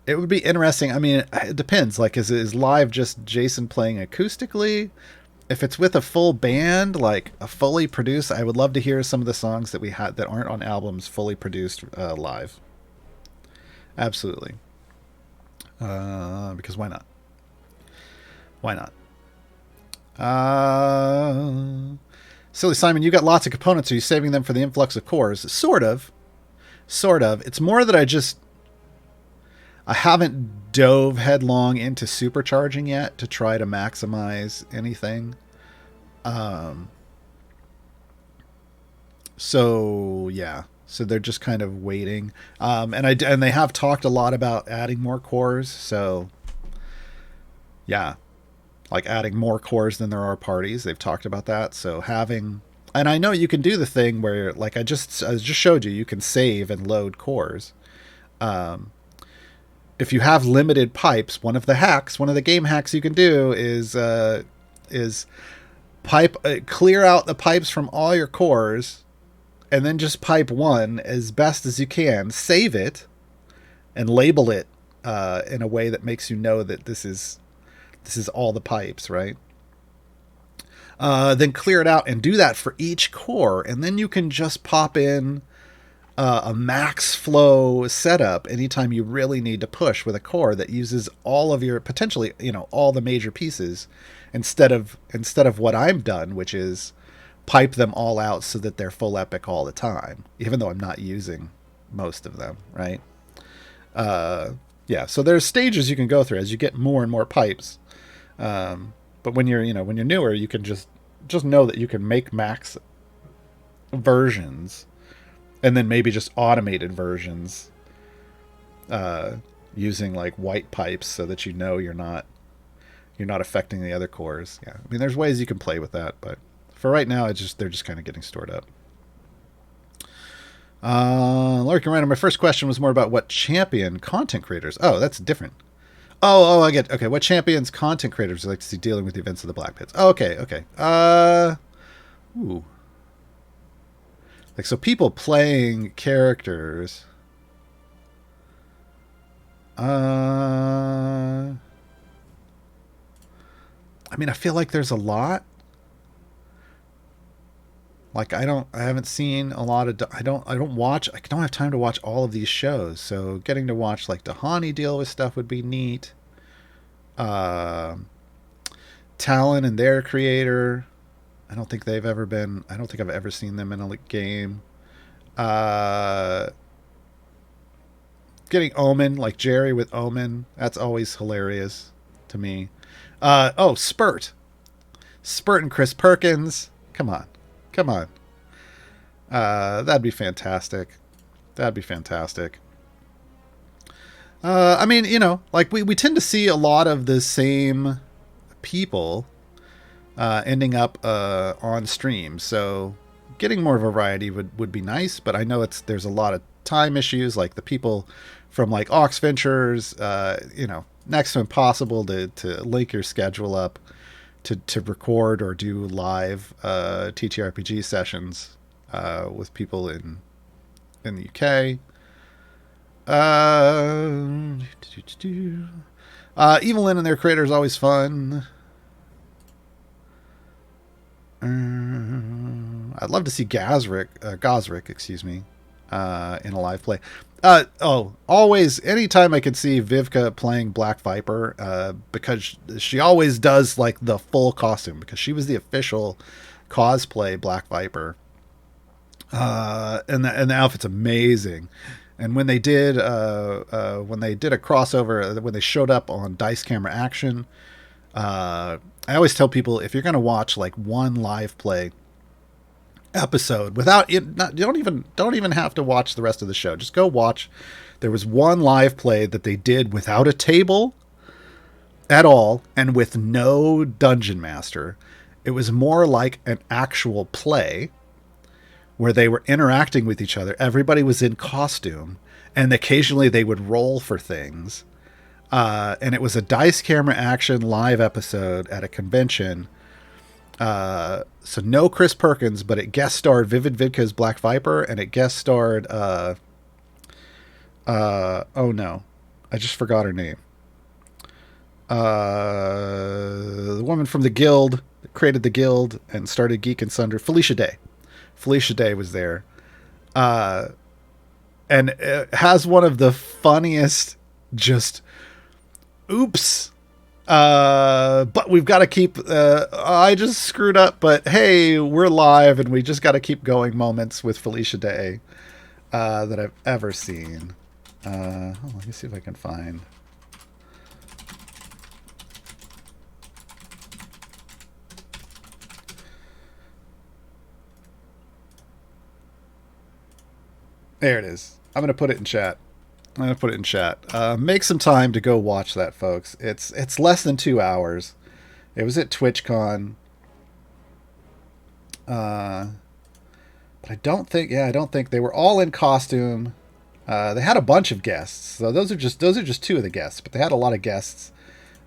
It would be interesting. I mean, it depends. Like, is live just Jason playing acoustically? If it's with a full band, like a fully produced, I would love to hear some of the songs that we had that aren't on albums fully produced live. Absolutely. Because why not? Why not? Silly Simon, you got lots of components. Are you saving them for the influx of cores? Sort of. It's more that I haven't dove headlong into supercharging yet to try to maximize anything. So yeah. So they're just kind of waiting. And they have talked a lot about adding more cores. So yeah, like adding more cores than there are parties. They've talked about that. So and I know you can do the thing where, like I just showed you can save and load cores. If you have limited pipes, one of the game hacks you can do is clear out the pipes from all your cores, and then just pipe one as best as you can, save it, and label it in a way that makes you know that this is all the pipes, right? Then clear it out and do that for each core, and then you can just pop in a max flow setup anytime you really need to push with a core that uses all of your potentially, all the major pieces, instead of what I'm done, which is pipe them all out so that they're full epic all the time, even though I'm not using most of them, right? Yeah, so there's stages you can go through as you get more and more pipes. But when you're newer, you can just know that you can make max versions, and then maybe just automated versions using like white pipes so that you're not affecting the other cores. Yeah, I mean, there's ways you can play with that, but for right now, they're just kind of getting stored up. Lurking Random, my first question was more about what champion content creators. Oh, that's different. Oh, I get. Okay, what champions content creators would like to see dealing with the events of the Black Pits? Oh, okay. Ooh. Like, so people playing characters. I mean, I feel like there's a lot. Like, I haven't seen a lot of, I don't have time to watch all of these shows. So getting to watch like Dahani deal with stuff would be neat. Talon and their creator. I don't think I've ever seen them in a game. Getting Omen, like Jerry with Omen. That's always hilarious to me. Spurt and Chris Perkins. Come on. That'd be fantastic. I mean, like we tend to see a lot of the same people ending up on stream. So getting more variety would be nice, but I know there's a lot of time issues, like the people from like Ox Ventures, next to impossible to link your schedule up to record or do live TTRPG sessions with people in the UK. Evelyn and their creator is always fun. I'd love to see Gosrick, excuse me, in a live play. Always, anytime I can see Vivka playing Black Viper, because she always does like the full costume, because she was the official cosplay Black Viper. And the outfit's amazing. And when they did a crossover, when they showed up on Dice Camera Action, I always tell people, if you're going to watch like one live play episode without it, you don't even have to watch the rest of the show. Just go watch. There was one live play that they did without a table at all and with no dungeon master. It was more like an actual play where they were interacting with each other. Everybody was in costume, and occasionally they would roll for things. And it was a Dice Camera Action live episode at a convention. So no Chris Perkins, but it guest starred Vivid Vidka's Black Viper, and it guest starred oh no, I just forgot her name. The woman from the guild that created the guild and started Geek and Sunder, Felicia Day. Felicia Day was there. And it has one of the funniest just oops. But we've got to keep, I just screwed up, but hey, we're live and we just got to keep going moments with Felicia Day, that I've ever seen. Let me see if I can find. There it is. I'm going to put it in chat. Make some time to go watch that, folks. It's less than 2 hours. It was at TwitchCon. But I don't think they were all in costume. They had a bunch of guests. So those are just two of the guests, but they had a lot of guests.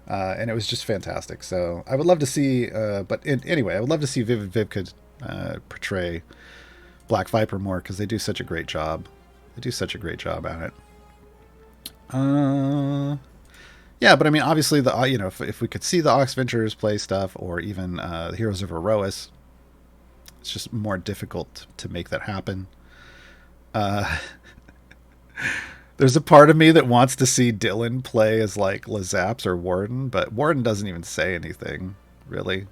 And it was just fantastic. So I would love to see, anyway, I would love to see Vivid Vivka portray Black Viper more, because they do such a great job. At it. Yeah, but I mean, obviously, if we could see the Ox Ventures play stuff, or even the Heroes of Erois, it's just more difficult to make that happen. There's a part of me that wants to see Dylan play as like Lazaps or Warden, but Warden doesn't even say anything, really.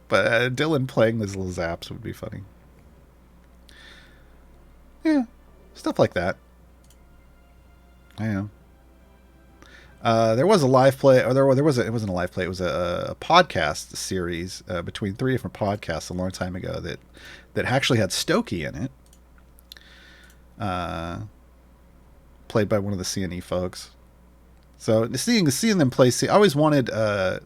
But Dylan playing as Lazaps would be funny. Yeah, stuff like that. I know. There was a live play, or it wasn't a live play. It was a podcast series between 3 different podcasts a long time ago that actually had Stokey in it. Played by one of the CNE folks. So seeing them play, I always wanted a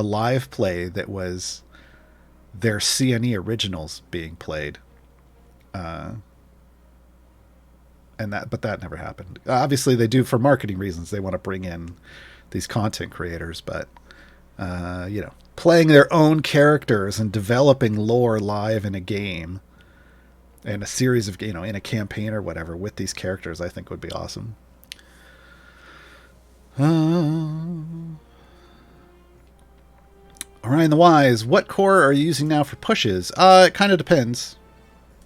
live play that was their CNE originals being played. But that never happened. Obviously, they do for marketing reasons. They want to bring in these content creators, but playing their own characters and developing lore live in a game, in a series of in a campaign or whatever with these characters, I think would be awesome. Orion the Wise, what core are you using now for pushes? It kind of depends.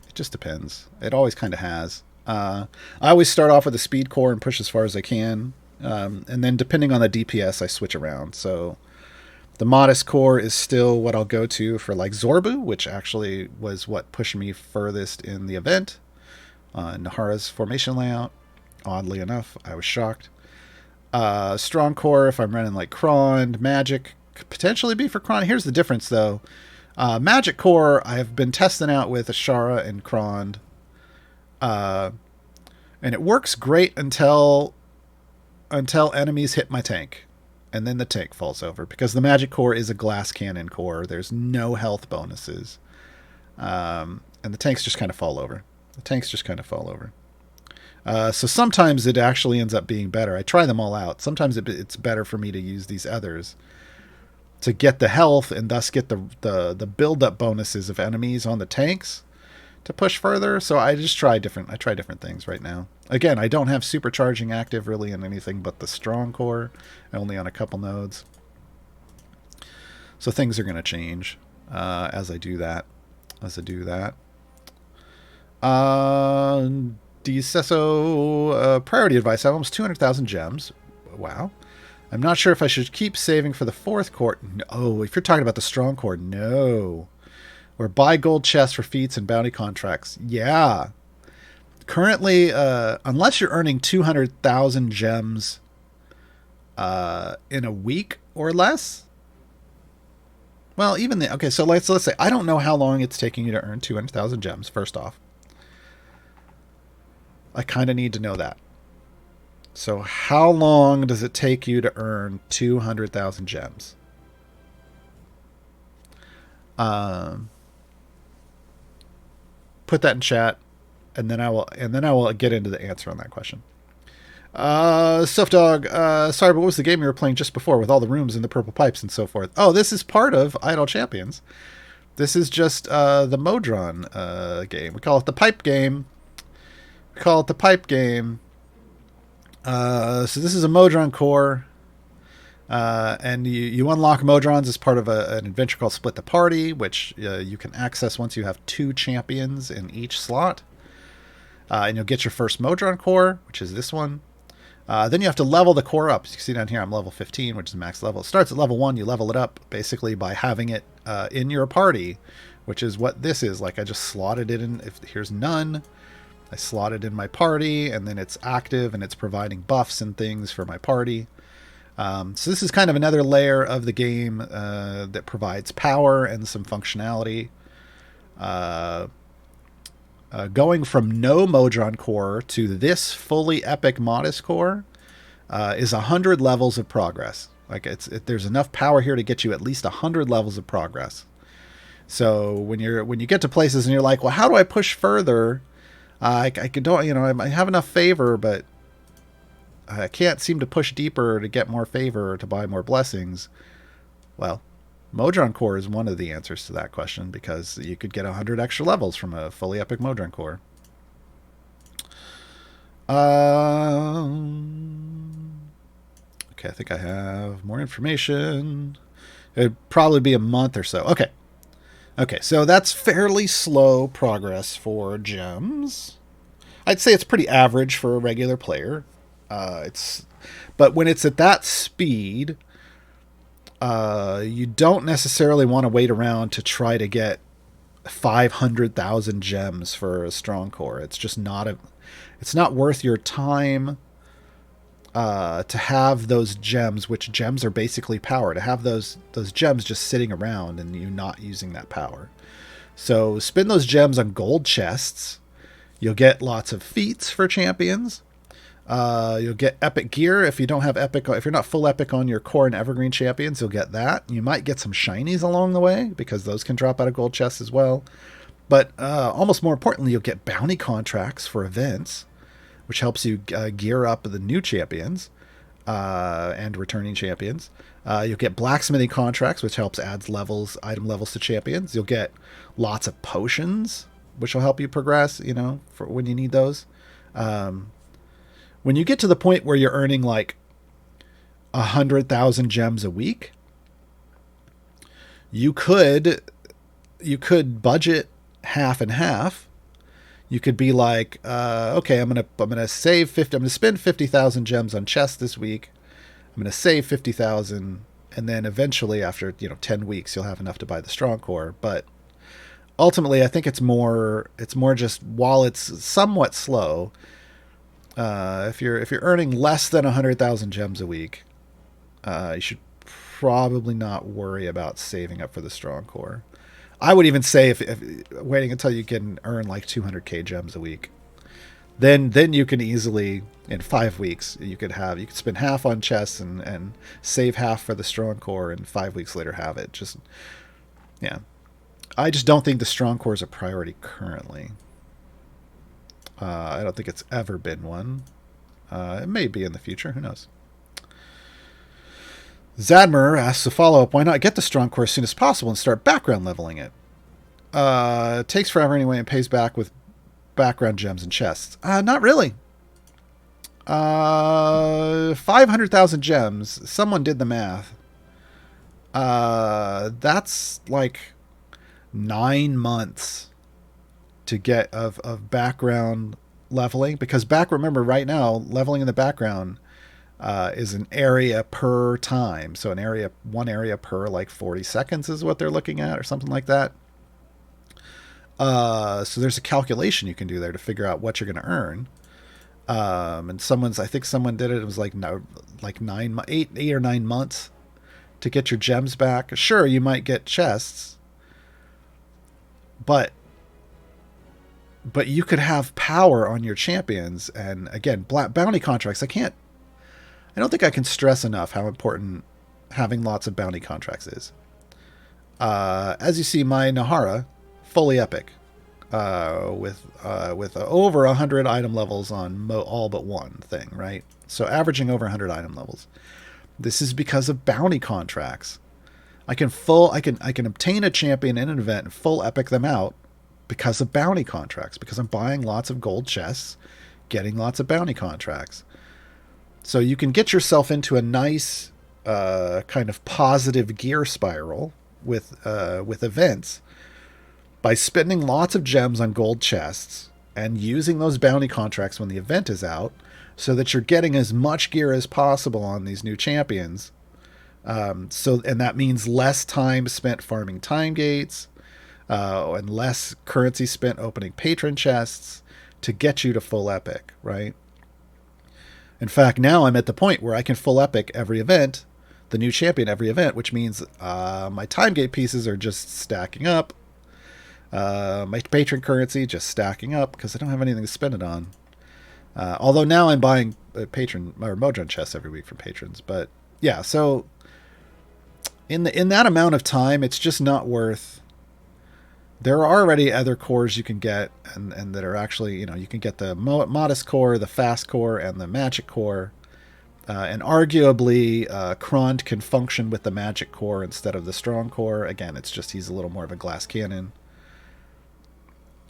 It just depends. It always kind of has. I always start off with a speed core and push as far as I can. And then depending on the DPS, I switch around. So the Modest core is still what I'll go to for like Zorbu, which actually was what pushed me furthest in the event. Nahara's formation layout. Oddly enough, I was shocked. Strong core, if I'm running like Krond, Magic, could potentially be for Krond. Here's the difference though. Magic core, I have been testing out with Ashara and Krond. And it works great until enemies hit my tank. And then the tank falls over. Because the Magic core is a glass cannon core. There's no health bonuses. And the tanks just kind of fall over. So sometimes it actually ends up being better. I try them all out. Sometimes it's better for me to use these others to get the health and thus get the build-up bonuses of enemies on the tanks to push further. So I try different things right now. Again, I don't have supercharging active really in anything but the strong core, only on a couple nodes. So things are going to change as I do that. DCESO priority advice. I have almost 200,000 gems. Wow. I'm not sure if I should keep saving for the fourth core. No, if you're talking about the strong core, no. Or buy gold chests for feats and bounty contracts. Yeah. Currently, unless you're earning 200,000 gems in a week or less. Well, okay, so let's say I don't know how long it's taking you to earn 200,000 gems, first off. I kind of need to know that. So how long does it take you to earn 200,000 gems? Put that in chat, and then I will get into the answer on that question. Dog, sorry, but what was the game you were playing just before with all the rooms and the purple pipes and so forth? Oh, this is part of Idle Champions. This is just the Modron game. We call it the pipe game. So this is a Modron core. And you unlock Modrons as part of an adventure called Split the Party, which you can access once you have 2 champions in each slot. And you'll get your first Modron core, which is this one. Then you have to level the core up. As you can see down here, I'm level 15, which is max level. It starts at level 1. You level it up basically by having it in your party, which is what this is. Like I just slotted it in. Here's none. I slotted in my party, and then it's active, and it's providing buffs and things for my party. So this is kind of another layer of the game that provides power and some functionality. Going from no Modron core to this fully epic Modest core is 100 levels of progress. Like there's enough power here to get you at least 100 levels of progress. So when you get to places and you're like, well, how do I push further? I have enough favor, but I can't seem to push deeper to get more favor or to buy more blessings. Well, Modron core is one of the answers to that question, because you could get 100 extra levels from a fully epic Modron core. Okay, I think I have more information. It'd probably be a month or so. Okay, so that's fairly slow progress for gems. I'd say it's pretty average for a regular player. But when it's at that speed, you don't necessarily want to wait around to try to get 500,000 gems for a strong core. It's just it's not worth your time to have those gems, which gems are basically power, to have those gems just sitting around and you not using that power. So spend those gems on gold chests. You'll get lots of feats for champions. You'll get epic gear if you don't have epic. If you're not full epic on your core and evergreen champions, you'll get that. You might get some shinies along the way, because those can drop out of gold chests as well. But almost more importantly, you'll get bounty contracts for events, which helps you gear up the new champions and returning champions. You'll get blacksmithing contracts, which helps adds levels, item levels to champions. You'll get lots of potions, which will help you progress, for when you need those. When you get to the point where you're earning like 100,000 gems a week, you could budget half and half. You could be like, okay, I'm gonna save 50. I'm gonna spend 50,000 gems on chests this week. I'm gonna save 50,000, and then eventually, after 10 weeks, you'll have enough to buy the strong core. But ultimately, I think it's more just, while it's somewhat slow, if you're earning less than 100,000 gems a week, you should probably not worry about saving up for the strong core. I would even say if waiting until you can earn like 200k gems a week, then you can easily, in 5 weeks, you could spend half on chests and save half for the strong core, and 5 weeks later have it. I just don't think the strong core is a priority currently. I don't think it's ever been one. It may be in the future. Who knows? Zadmer asks a follow-up, why not get the strong core as soon as possible and start background leveling it? It takes forever anyway and pays back with background gems and chests. Not really. 500,000 gems. Someone did the math. That's like 9 months to get of background leveling, because remember right now, leveling in the background is an area per time. So one area per like 40 seconds is what they're looking at, or something like that. So there's a calculation you can do there to figure out what you're going to earn. And I think someone did it. It was like 8 or 9 months to get your gems back. Sure, you might get chests, but you could have power on your champions. And again, bounty contracts. I don't think I can stress enough how important having lots of bounty contracts is. As you see, my Nahara, fully epic, with over 100 item levels on all but one thing, right? So averaging over 100 item levels. This is because of bounty contracts. I can obtain a champion in an event and full epic them out because of bounty contracts, because I'm buying lots of gold chests, getting lots of bounty contracts. So you can get yourself into a nice kind of positive gear spiral with events by spending lots of gems on gold chests and using those bounty contracts when the event is out, so that you're getting as much gear as possible on these new champions. And that means less time spent farming time gates, and less currency spent opening patron chests to get you to full epic, right? In fact, now I'm at the point where I can full epic every event, the new champion every event, which means my time gate pieces are just stacking up. My patron currency just stacking up because I don't have anything to spend it on. Although now I'm buying patron or Modron chests every week from patrons. But yeah, so in that amount of time, it's just not worth. There are already other cores you can get, and that are actually, you can get the modest core, the fast core, and the magic core. And arguably, Krond can function with the magic core instead of the strong core. Again, it's just he's a little more of a glass cannon.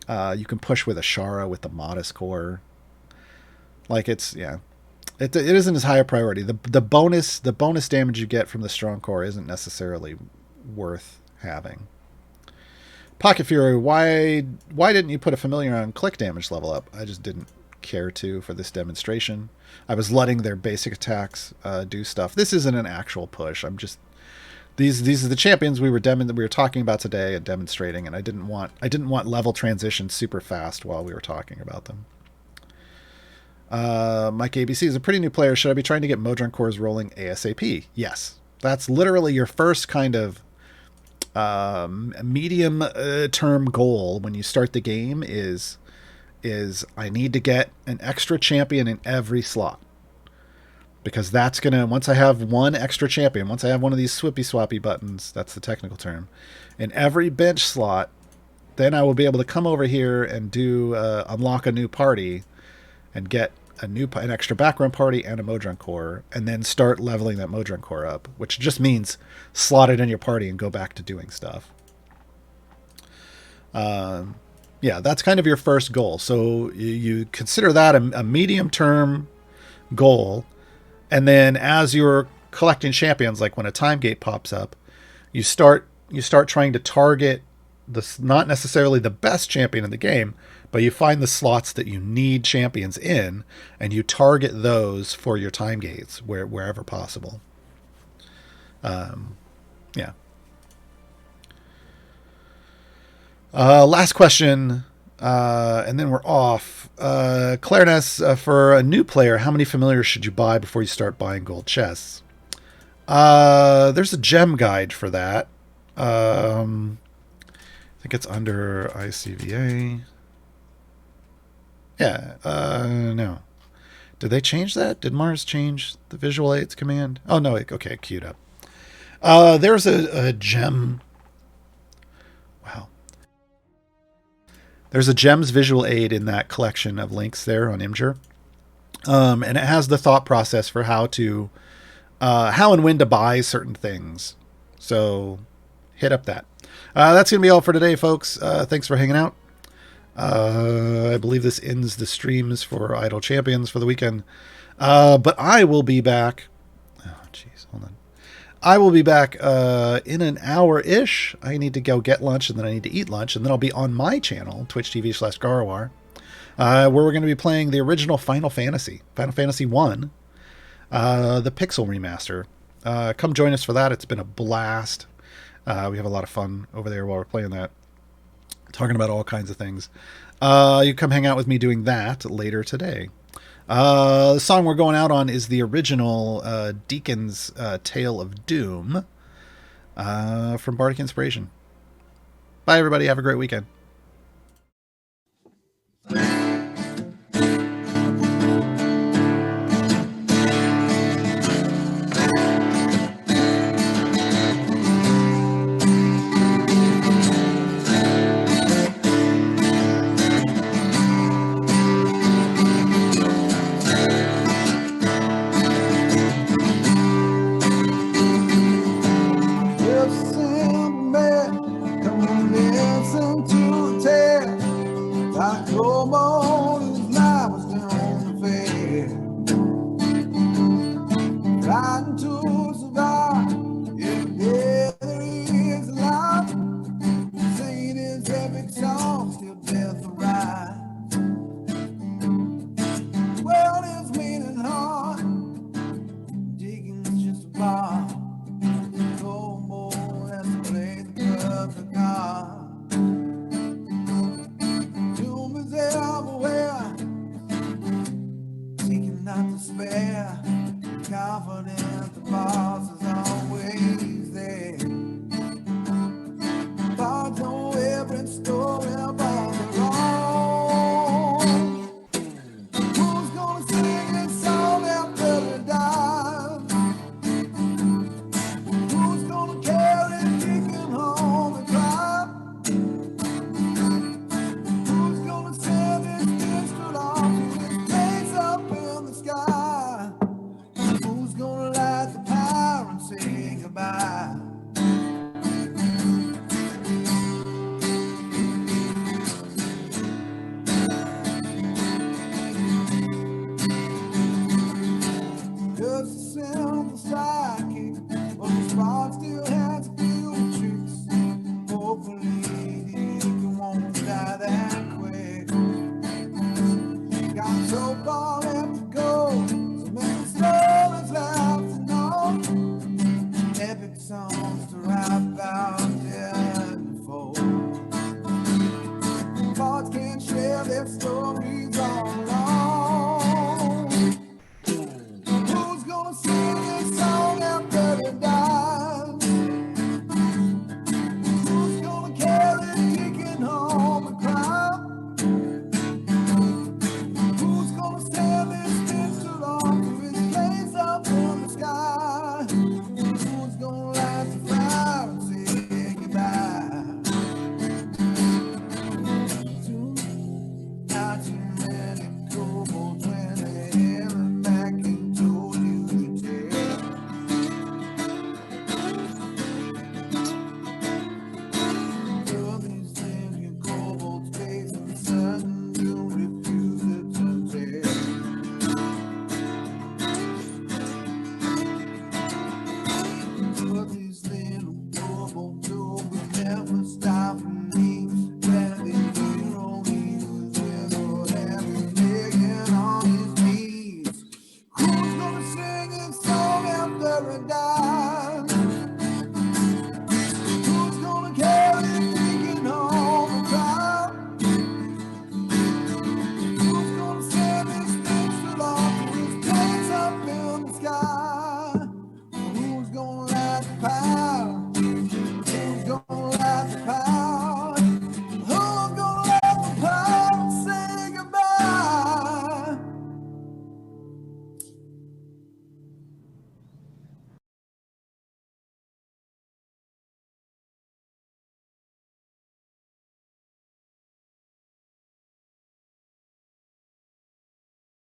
You can push with Ashara with the modest core. Like it isn't as high a priority. The bonus damage you get from the strong core isn't necessarily worth having. Pocket Fury, why didn't you put a familiar on click damage level up? I just didn't care to for this demonstration. I was letting their basic attacks do stuff. This isn't an actual push. I'm just these are the champions we were talking about today and demonstrating, and I didn't want level transition super fast while we were talking about them. Mike ABC is a pretty new player. Should I be trying to get Modron cores rolling ASAP? Yes, that's literally your first kind of medium term goal when you start the game is I need to get an extra champion in every slot, because that's gonna, once I have one extra champion, once I have one of these swippy swappy buttons, that's the technical term, in every bench slot, then I will be able to come over here and do unlock a new party and get an extra background party and a Modron core, and then start leveling that Modron core up, which just means slot it in your party and go back to doing stuff. Yeah, that's kind of your first goal. So you consider that a medium-term goal, and then as you're collecting champions, like when a time gate pops up, you start trying to target not necessarily the best champion in the game, but you find the slots that you need champions in, and you target those for your time gates wherever possible. Yeah. Last question, and then we're off. Clareness, for a new player, how many familiars should you buy before you start buying gold chests? There's a gem guide for that. I think it's under ICVA. Yeah, no. Did they change that? Did Mars change the visual aids command? Oh, no, okay, queued up. There's a gem. Wow. There's a gems visual aid in that collection of links there on Imgur. And it has the thought process for how and when to buy certain things. So hit up that. That's going to be all for today, folks. Thanks for hanging out. I believe this ends the streams for Idle Champions for the weekend. But I will be back. Oh, jeez, hold on. I will be back in an hour-ish. I need to go get lunch, and then I need to eat lunch, and then I'll be on my channel, Twitch TV/Garwar, where we're going to be playing the original Final Fantasy 1, the Pixel remaster. Come join us for that. It's been a blast. We have a lot of fun over there while we're playing that, talking about all kinds of things. You come hang out with me doing that later today. The song we're going out on is the original Deacon's Tale of Doom from Bardic Inspiration. Bye, everybody. Have a great weekend. Yes, Sandman, come and listen to paradise.